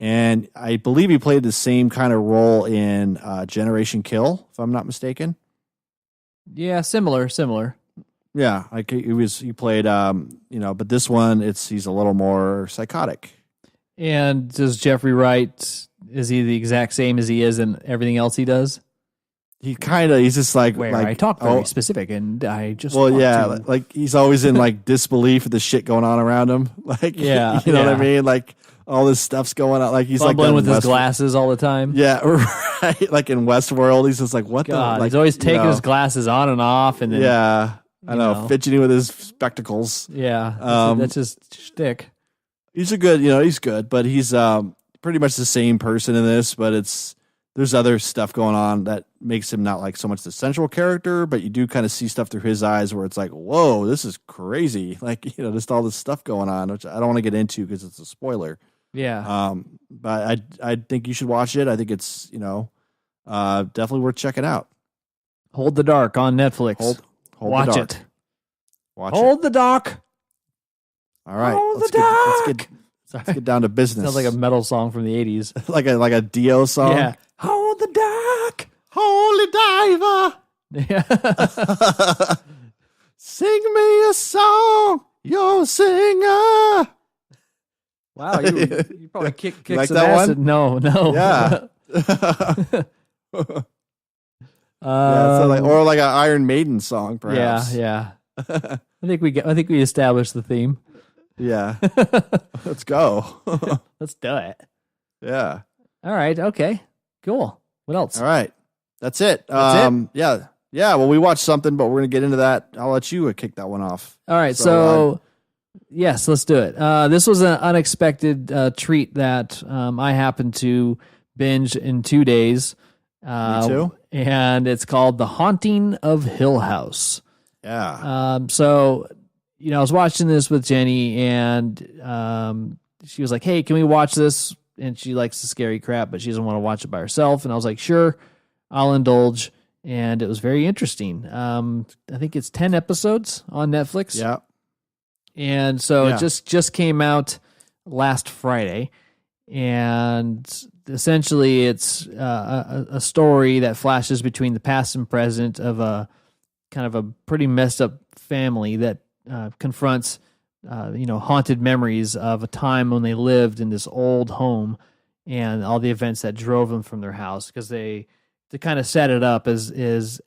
and I believe he played the same kind of role in Generation Kill, if I'm not mistaken. Yeah, similar. Yeah, like he played but this one he's a little more psychotic. And does Jeffrey Wright, is he the exact same as he is in everything else he does? He's just like I talk very specific, and I just like he's always in like disbelief of the shit going on around him. Like you know what I mean? Like all this stuff's going on. Like he's fumbling like with his glasses all the time. Yeah, right. Like in Westworld, he's just like, what God, the? Like, he's always taking his glasses on and off, and then I know, fidgeting with his spectacles. Yeah, that's his shtick. He's he's good, but he's pretty much the same person in this, but there's other stuff going on that makes him not like so much the central character, but you do kind of see stuff through his eyes where it's like, whoa, this is crazy. Like, just all this stuff going on, which I don't want to get into because it's a spoiler. Yeah. But I think you should watch it. I think it's, definitely worth checking out. Hold the Dark on Netflix. Hold watch the dark. it. Watch Hold the Dark. All right. Hold the Dark. Let's get down to business. Sounds like a metal song from the 80s. like a Dio song. Yeah. Hold the Dark. Holy diver. Yeah. Sing me a song. You're a singer. Wow, you probably kick like some that acid. one? No. Yeah. Or like an Iron Maiden song, perhaps. Yeah. I think we established the theme. Yeah. Let's go. Let's do it. Yeah. All right. Okay. Cool. What else? All right. That's it. That's it? Yeah. Yeah. Well, we watched something, but we're going to get into that. I'll let you kick that one off. All right. So yes, let's do it. This was an unexpected treat that I happened to binge in 2 days. Me too. And it's called The Haunting of Hill House. Yeah. So, I was watching this with Jenny, and she was like, hey, can we watch this? And she likes the scary crap, but she doesn't want to watch it by herself. And I was like, sure, I'll indulge. And it was very interesting. I think it's 10 episodes on Netflix. Yeah. And so it just came out last Friday. And essentially it's a story that flashes between the past and present of a kind of a pretty messed up family that confronts haunted memories of a time when they lived in this old home and all the events that drove them from their house, because to kind of set it up is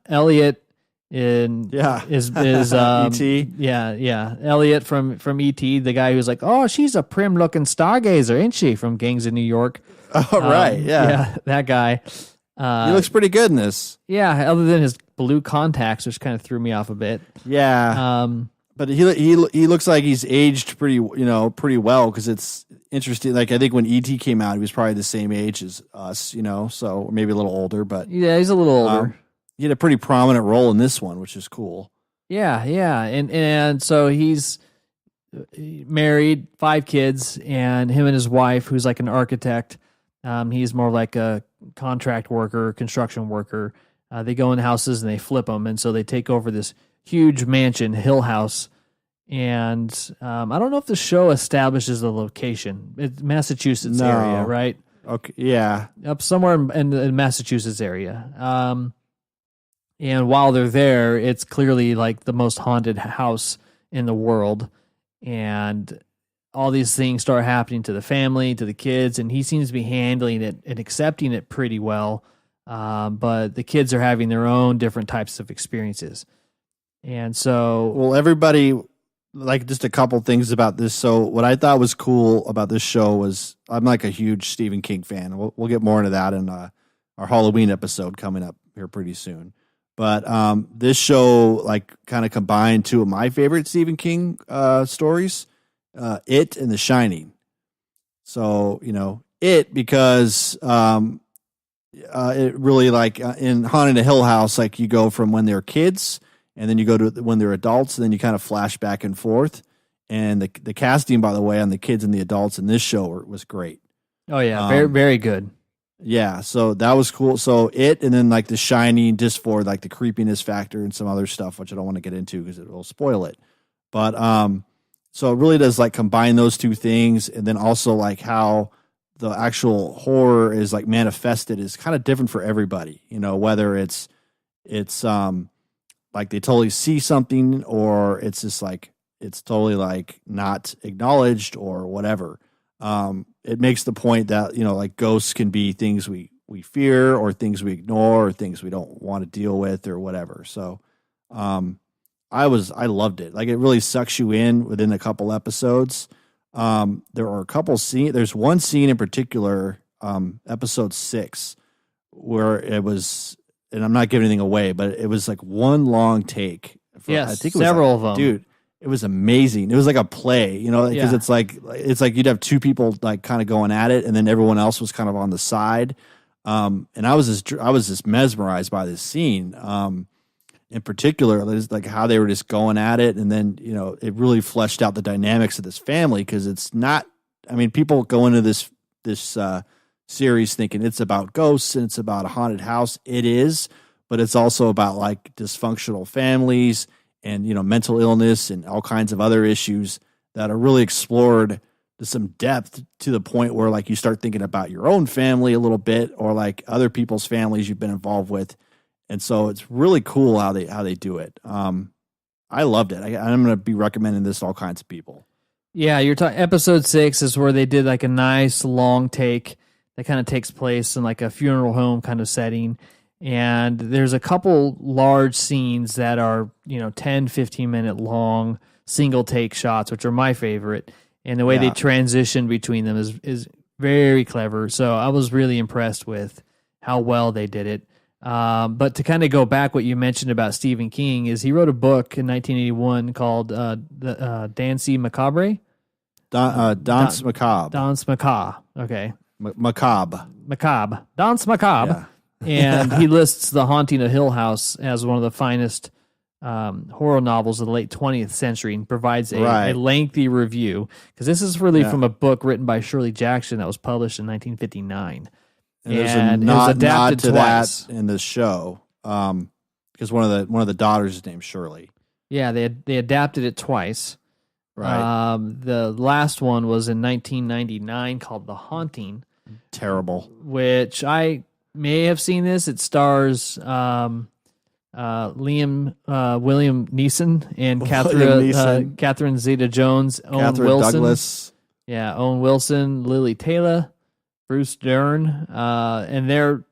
Elliot is E.T. Elliot from E.T., the guy who's like, oh, she's a prim looking stargazer, ain't she, from Gangs of New York. Oh, right. Yeah, that guy. He looks pretty good in this. Yeah, other than his blue contacts, which kind of threw me off a bit. Yeah. But he looks like he's aged pretty well, because it's interesting. Like, I think when E.T. came out, he was probably the same age as us, so maybe a little older. But yeah, he's a little older. He had a pretty prominent role in this one, which is cool. Yeah, and so he's married, 5 kids, and him and his wife, who's like an architect. He's more like a contract worker, construction worker. They go in houses and they flip them, and so they take over this huge mansion, Hill House. And I don't know if the show establishes the location. It's Massachusetts area, right? Okay, yeah, up somewhere in the Massachusetts area. And while they're there, it's clearly like the most haunted house in the world. And all these things start happening to the family, to the kids, and he seems to be handling it and accepting it pretty well. But the kids are having their own different types of experiences. And so... Well, everybody... Like, just a couple things about this. So what I thought was cool about this show was, I'm like a huge Stephen King fan. We'll get more into that in our Halloween episode coming up here pretty soon. But this show like kind of combined 2 of my favorite Stephen King stories, It and The Shining. So, it because it really like in Haunted Hill House, like you go from when they're kids and then you go to when they're adults, and then you kind of flash back and forth. And the casting, by the way, on the kids and the adults in this show was great. Oh yeah, very very good. Yeah, so that was cool. So it, and then like The Shining, just for like the creepiness factor and some other stuff, which I don't want to get into because it will spoil it. But so it really does like combine those two things, and then also like how the actual horror is like manifested is kind of different for everybody. You know, whether it's like they totally see something, or it's just like it's totally like not acknowledged or whatever. It makes the point that, you know, like ghosts can be things we fear or things we ignore or things we don't want to deal with or whatever. So I loved it. Like it really sucks you in within a couple episodes. There are a couple scenes. There's one scene in particular, episode 6, where it was, and I'm not giving anything away, but it was like one long take. Yes, I think it several was like, of them. dude. It was amazing. It was like a play, you know, because it's like you'd have two people like kind of going at it, and then everyone else was kind of on the side. And I was just mesmerized by this scene. In particular, like how they were just going at it, and then, you know, it really fleshed out the dynamics of this family, because it's not. I mean, people go into this series thinking it's about ghosts and it's about a haunted house. It is, but it's also about like dysfunctional families and, you know, mental illness and all kinds of other issues that are really explored to some depth, to the point where like you start thinking about your own family a little bit, or like other people's families you've been involved with. And so it's really cool how they do it. I loved it. I'm going to be recommending this to all kinds of people. Yeah, you're talking episode 6 is where they did like a nice long take that kind of takes place in like a funeral home kind of setting. And there's a couple large scenes that are, you know, 10, 15-minute long single take shots, which are my favorite. And the way they transition between them is very clever. So I was really impressed with how well they did it. But to kind of go back, what you mentioned about Stephen King is he wrote a book in 1981 called Danse Macabre. Danse Macabre. Danse Macabre. Okay. Macabre. Macabre. Danse Macabre. Yeah. And he lists The Haunting of Hill House as one of the finest horror novels of the late 20th century, and provides a lengthy review, because this is really from a book written by Shirley Jackson that was published in 1959. And there's a nod to twice. That in the show, because one of the daughters is named Shirley. Yeah, they adapted it twice. Right. The last one was in 1999 called The Haunting. Terrible. Which I may have seen this. It stars William Neeson and Catherine Zeta-Jones, Owen Wilson. Douglas. Yeah, Owen Wilson, Lily Taylor, Bruce Dern. And their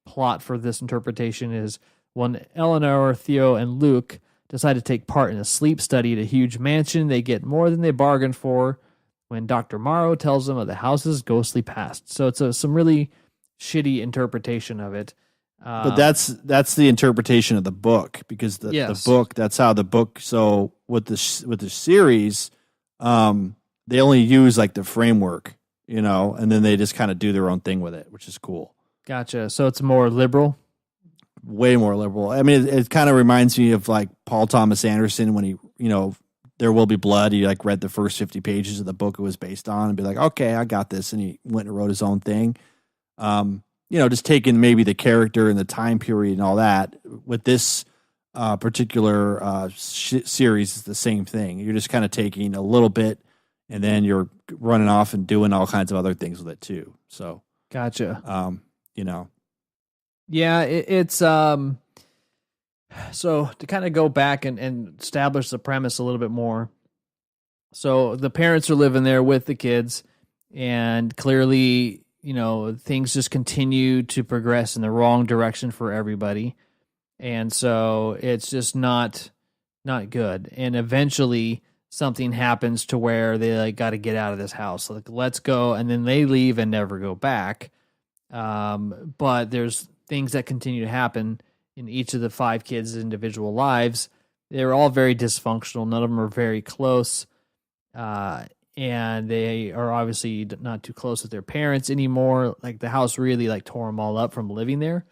plot for this interpretation is when Eleanor, Theo, and Luke decide to take part in a sleep study at a huge mansion, they get more than they bargained for when Dr. Morrow tells them of the house's ghostly past. So it's some really shitty interpretation of it. But that's the interpretation of the book, because the book, that's how the book. So with the series, they only use like the framework, you know, and then they just kind of do their own thing with it, which is cool. Gotcha. So it's more liberal. Way more liberal. I mean, it kind of reminds me of like Paul Thomas Anderson when he, you know, There Will Be Blood. He like read the first 50 pages of the book it was based on and be like, okay, I got this. And he went and wrote his own thing. You know, just taking maybe the character and the time period and all that. With this particular series, it's the same thing. You're just kind of taking a little bit and then you're running off and doing all kinds of other things with it too. So, gotcha. You know. Yeah, it's so to kind of go back and establish the premise a little bit more. So the parents are living there with the kids, and clearly, you know, things just continue to progress in the wrong direction for everybody. And so it's just not good. And eventually something happens to where they like got to get out of this house. Like, let's go. And then they leave and never go back. But there's things that continue to happen in each of the 5 kids' individual lives. They're all very dysfunctional. None of them are very close. and they are obviously not too close with their parents anymore. Like the house really like tore them all up from living there.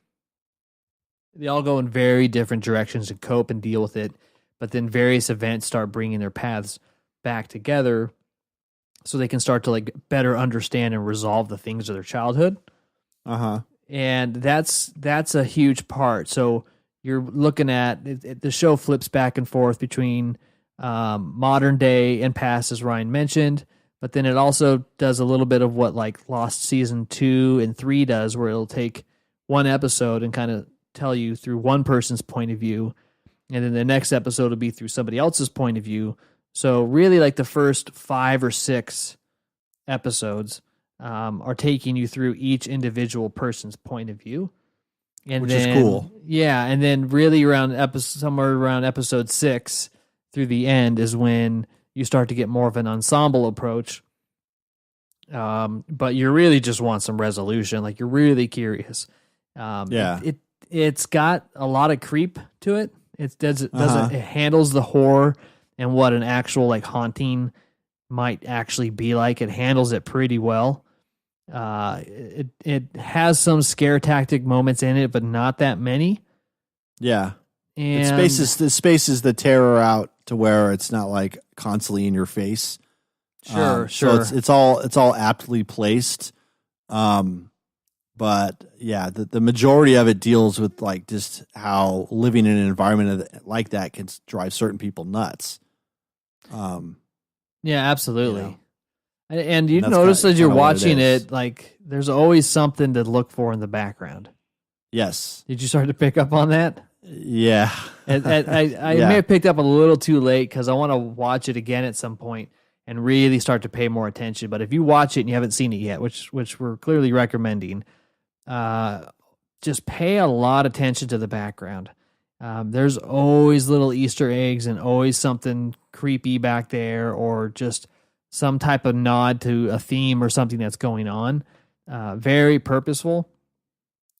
They all go in very different directions and cope and deal with it. But then various events start bringing their paths back together so they can start to like better understand and resolve the things of their childhood. And that's a huge part. So you're looking at the show flips back and forth between modern day and past, as Ryan mentioned, but then it also does a little bit of what like Lost season 2 and 3 does, where it'll take one episode and kind of tell you through one person's point of view, and then the next episode will be through somebody else's point of view. So really like the first 5 or 6 episodes are taking you through each individual person's point of view. And which then, is cool. Yeah, and then really somewhere around episode 6 through the end is when you start to get more of an ensemble approach. But you really just want some resolution. Like you're really curious. It's got a lot of creep to it. It handles the horror and what an actual like haunting might actually be like. It handles it pretty well. It has some scare tactic moments in it, but not that many. Yeah. And it spaces the terror out to where it's not like constantly in your face. Sure. So it's all aptly placed. But yeah, the majority of it deals with like just how living in an environment like that can drive certain people nuts. Yeah, absolutely. You know. And you notice as you're watching it, like there's always something to look for in the background. Yes. Did you start to pick up on that? Yeah. I may have picked up a little too late because I want to watch it again at some point and really start to pay more attention. But if you watch it and you haven't seen it yet, which we're clearly recommending, just pay a lot of attention to the background. There's always little Easter eggs and always something creepy back there, or just some type of nod to a theme or something that's going on. Very purposeful,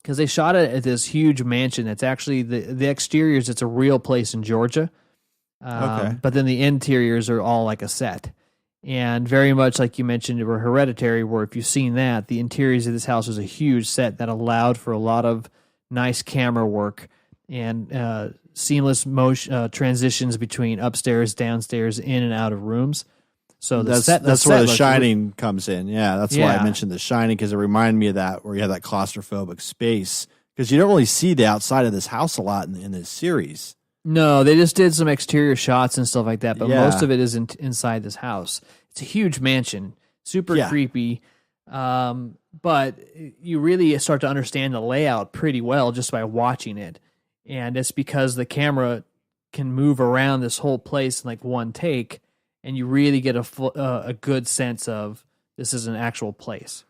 because they shot it at this huge mansion. That's actually the exteriors. It's a real place in Georgia. But then the interiors are all like a set. And very much like you mentioned, or Hereditary, where if you've seen that, the interiors of this house was a huge set that allowed for a lot of nice camera work and seamless motion transitions between upstairs, downstairs, in and out of rooms. So that's where The Shining comes in. Yeah, that's why I mentioned The Shining, because it reminded me of that, where you have that claustrophobic space, because you don't really see the outside of this house a lot in this series. No, they just did some exterior shots and stuff like that, but most of it is inside this house. It's a huge mansion, super creepy, but you really start to understand the layout pretty well just by watching it, and it's because the camera can move around this whole place in like one take, and you really get a good sense of this is an actual place.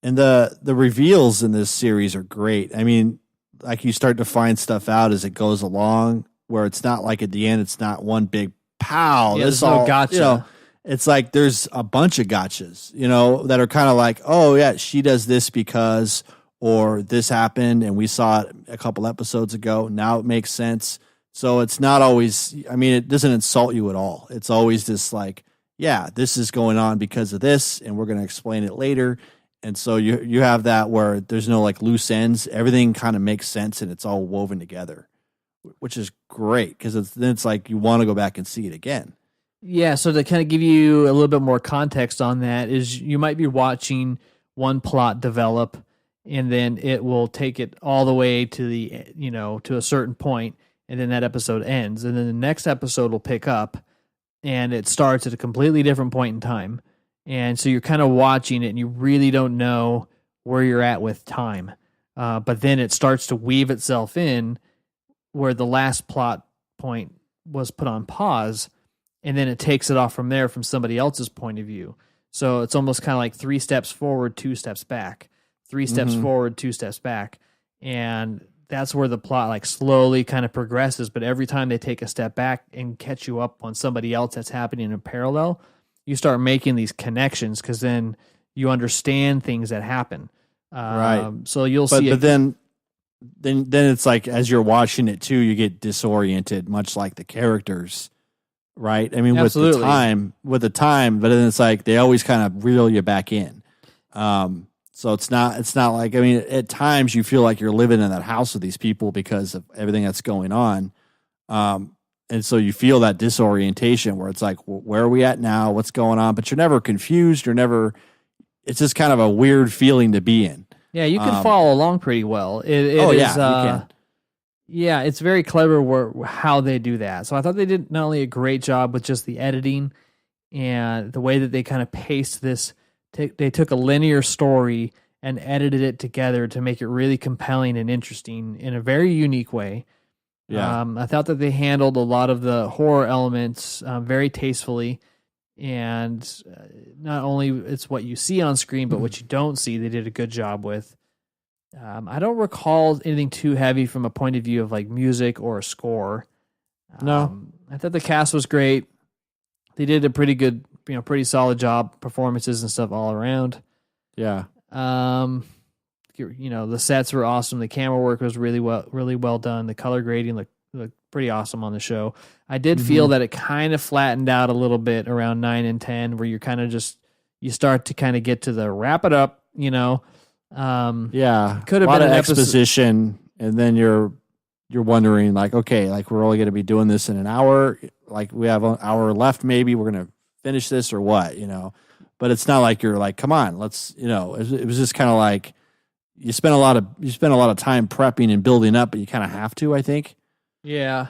And the reveals in this series are great. I mean, like you start to find stuff out as it goes along, where it's not like at the end, it's not one big pow. Yeah, there's no gotcha. You know, it's like there's a bunch of gotchas, you know, that are kind of like, oh yeah, she does this because, or this happened and we saw it a couple episodes ago. Now it makes sense. So it's not always, I mean, it doesn't insult you at all. It's always this like, yeah, this is going on because of this, and we're going to explain it later. And so you have that where there's no like loose ends. Everything kind of makes sense and it's all woven together, which is great, because then it's like you want to go back and see it again. Yeah, so to kind of give you a little bit more context on that, is you might be watching one plot develop, and then it will take it all the way to the, you know, to a certain point, and then that episode ends, and then the next episode will pick up, and it starts at a completely different point in time. And so you're kind of watching it, and you really don't know where you're at with time. But then it starts to weave itself in where the last plot point was put on pause, and then it takes it off from there from somebody else's point of view. So it's almost kind of like 3 steps forward, 2 steps back, 3 steps forward, 2 steps back. And that's where the plot like slowly kind of progresses. But every time they take a step back and catch you up on somebody else that's happening in parallel, you start making these connections, because then you understand things that happen. Right. So you'll see. But then it's like, as you're watching it too, you get disoriented, much like the characters. right? I mean, Absolutely. with the time, but then it's like they always kind of reel you back in. So it's not like, I mean, at times you feel like you're living in that house with these people because of everything that's going on. And so you feel that disorientation where it's like, where are we at now? What's going on? But you're never confused. It's just kind of a weird feeling to be in. Yeah, you can follow along pretty well. You can. Yeah, it's very clever how they do that. So I thought they did not only a great job with just the editing and the way that they kind of paced this. They took a linear story and edited it together to make it really compelling and interesting in a very unique way. Yeah. I thought that they handled a lot of the horror elements very tastefully, and not only it's what you see on screen, but what you don't see, they did a good job with. I don't recall anything too heavy from a point of view of like music or a score. No. I thought the cast was great. They did a pretty good, pretty solid job, performances and stuff all around. Yeah. The sets were awesome. The camera work was really well done. The color grading looked pretty awesome on the show. I did feel that it kind of flattened out a little bit around 9 and 10, where you're kind of you start to kind of get to the wrap it up, Yeah. Could have been an exposition, and then you're wondering like, okay, like we're only going to be doing this in an hour. Like we have an hour left, maybe we're going to finish this or what, but it's not like you're like, come on, let's, it was just kind of like you spend a lot of time prepping and building up, but you kind of have to, I think. Yeah.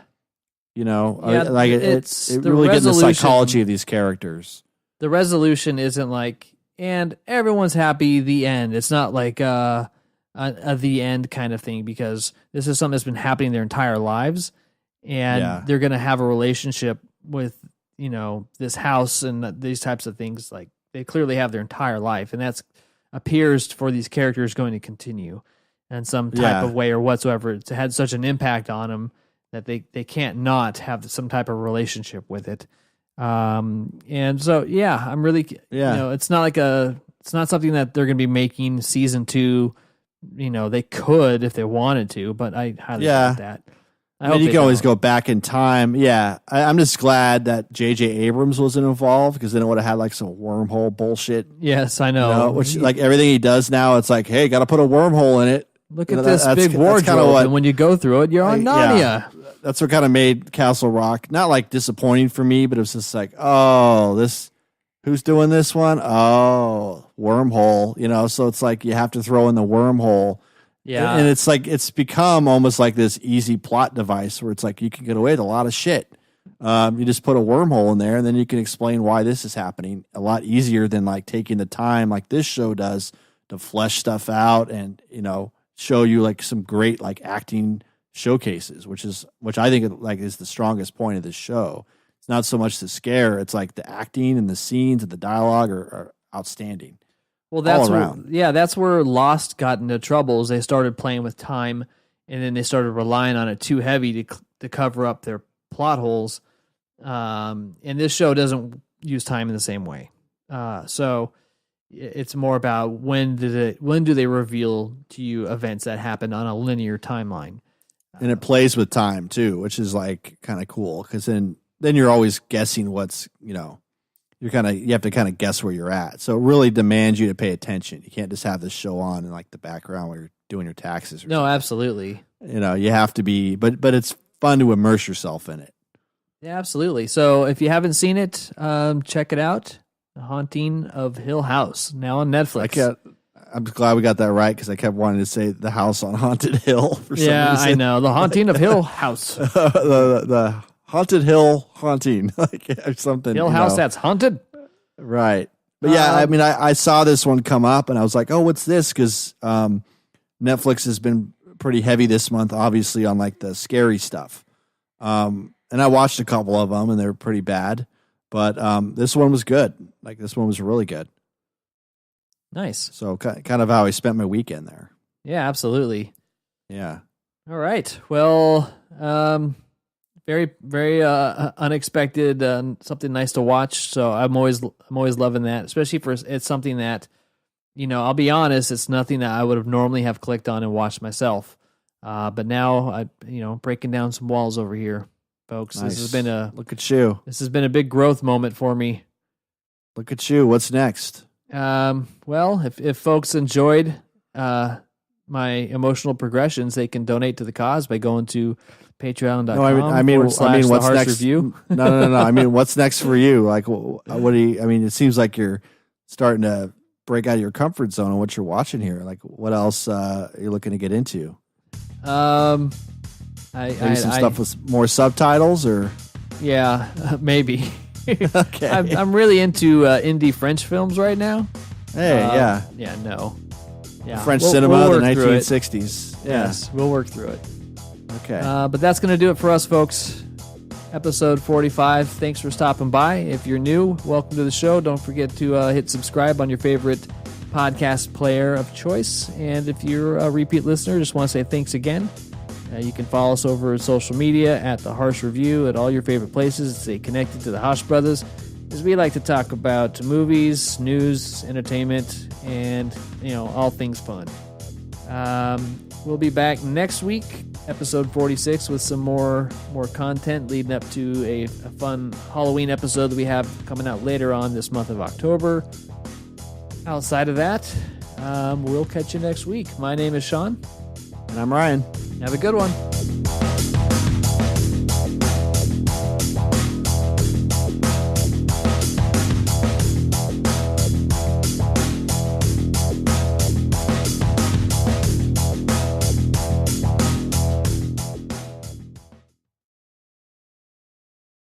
Like it's it really getting the psychology of these characters. The resolution isn't like, and everyone's happy, the end. It's not like a the end kind of thing, because this is something that's been happening their entire lives, and they're going to have a relationship with, this house and these types of things. Like they clearly have their entire life, and that's appears for these characters going to continue in some type of way or whatsoever. It's had such an impact on them that they can't not have some type of relationship with it. And so, I'm really, it's not something that they're going to be making season 2. They could if they wanted to, but I highly doubt that. I mean, you can always go back in time. Yeah. I'm just glad that J.J. Abrams wasn't involved, because then it would have had like some wormhole bullshit. Yes, I know. Which like everything he does now, it's like, hey, got to put a wormhole in it. Look at this big wardrobe, and when you go through it, you're on Narnia. Yeah, that's what kind of made Castle Rock not like disappointing for me, but it was just like, oh, who's doing this one? Oh, wormhole, so it's like you have to throw in the wormhole. Yeah. And it's like, it's become almost like this easy plot device where it's like you can get away with a lot of shit. You just put a wormhole in there, and then you can explain why this is happening a lot easier than like taking the time like this show does to flesh stuff out and, show you like some great like acting showcases, which I think like is the strongest point of this show. It's not so much the scare, it's like the acting and the scenes and the dialogue are outstanding. Well, that's where Lost got into troubles. They started playing with time, and then they started relying on it too heavy to cover up their plot holes. And this show doesn't use time in the same way. So it's more about when do they reveal to you events that happen on a linear timeline. And it plays with time too, which is like kind of cool, because then you're always guessing what's, you have to kind of guess where you're at. So it really demands you to pay attention. You can't just have this show on in like the background while you're doing your taxes. No, something. Absolutely. You have to be, but it's fun to immerse yourself in it. Yeah, absolutely. So if you haven't seen it, check it out. The Haunting of Hill House, now on Netflix. I'm glad we got that right, because I kept wanting to say The House on Haunted Hill for some reason. I know. The Haunting of Hill House. the Haunted Hill Haunting, like something. Hill House that's haunted? Right. But I mean, I saw this one come up, and I was like, oh, what's this? Because Netflix has been pretty heavy this month, obviously, on like the scary stuff. And I watched a couple of them, and they were pretty bad. But this one was good. Like, this one was really good. Nice. So kind of how I spent my weekend there. Yeah, absolutely. Yeah. All right. Well, very, very unexpected, something nice to watch. So I'm always loving that, especially for it's something that, I'll be honest, it's nothing that I would have normally have clicked on and watched myself. But now breaking down some walls over here. folks. Nice. Look at you. This has been a big growth moment for me. Look at you. What's next? Well, if folks enjoyed my emotional progressions, they can donate to the cause by going to patreon.com. No, I mean, what's next? Review. No. I mean, what's next for you? Like, what do you? I mean, it seems like you're starting to break out of your comfort zone on what you're watching here. Like, what else are you looking to get into? Maybe some stuff with more subtitles, or maybe. Okay. I'm really into indie French films right now. Hey, yeah, French cinema, the 1960s. Yes, we'll work through it. Okay. But that's going to do it for us, folks. Episode 45. Thanks for stopping by. If you're new, welcome to the show. Don't forget to hit subscribe on your favorite podcast player of choice. And if you're a repeat listener, just want to say thanks again. You can follow us over at social media at the Harsch Review at all your favorite places. Stay connected to the Harsch Brothers, as we like to talk about movies, news, entertainment, and all things fun. We'll be back next week, episode 46, with some more content leading up to a fun Halloween episode that we have coming out later on this month of October. Outside of that, we'll catch you next week. My name is Sean. And I'm Ryan. Have a good one.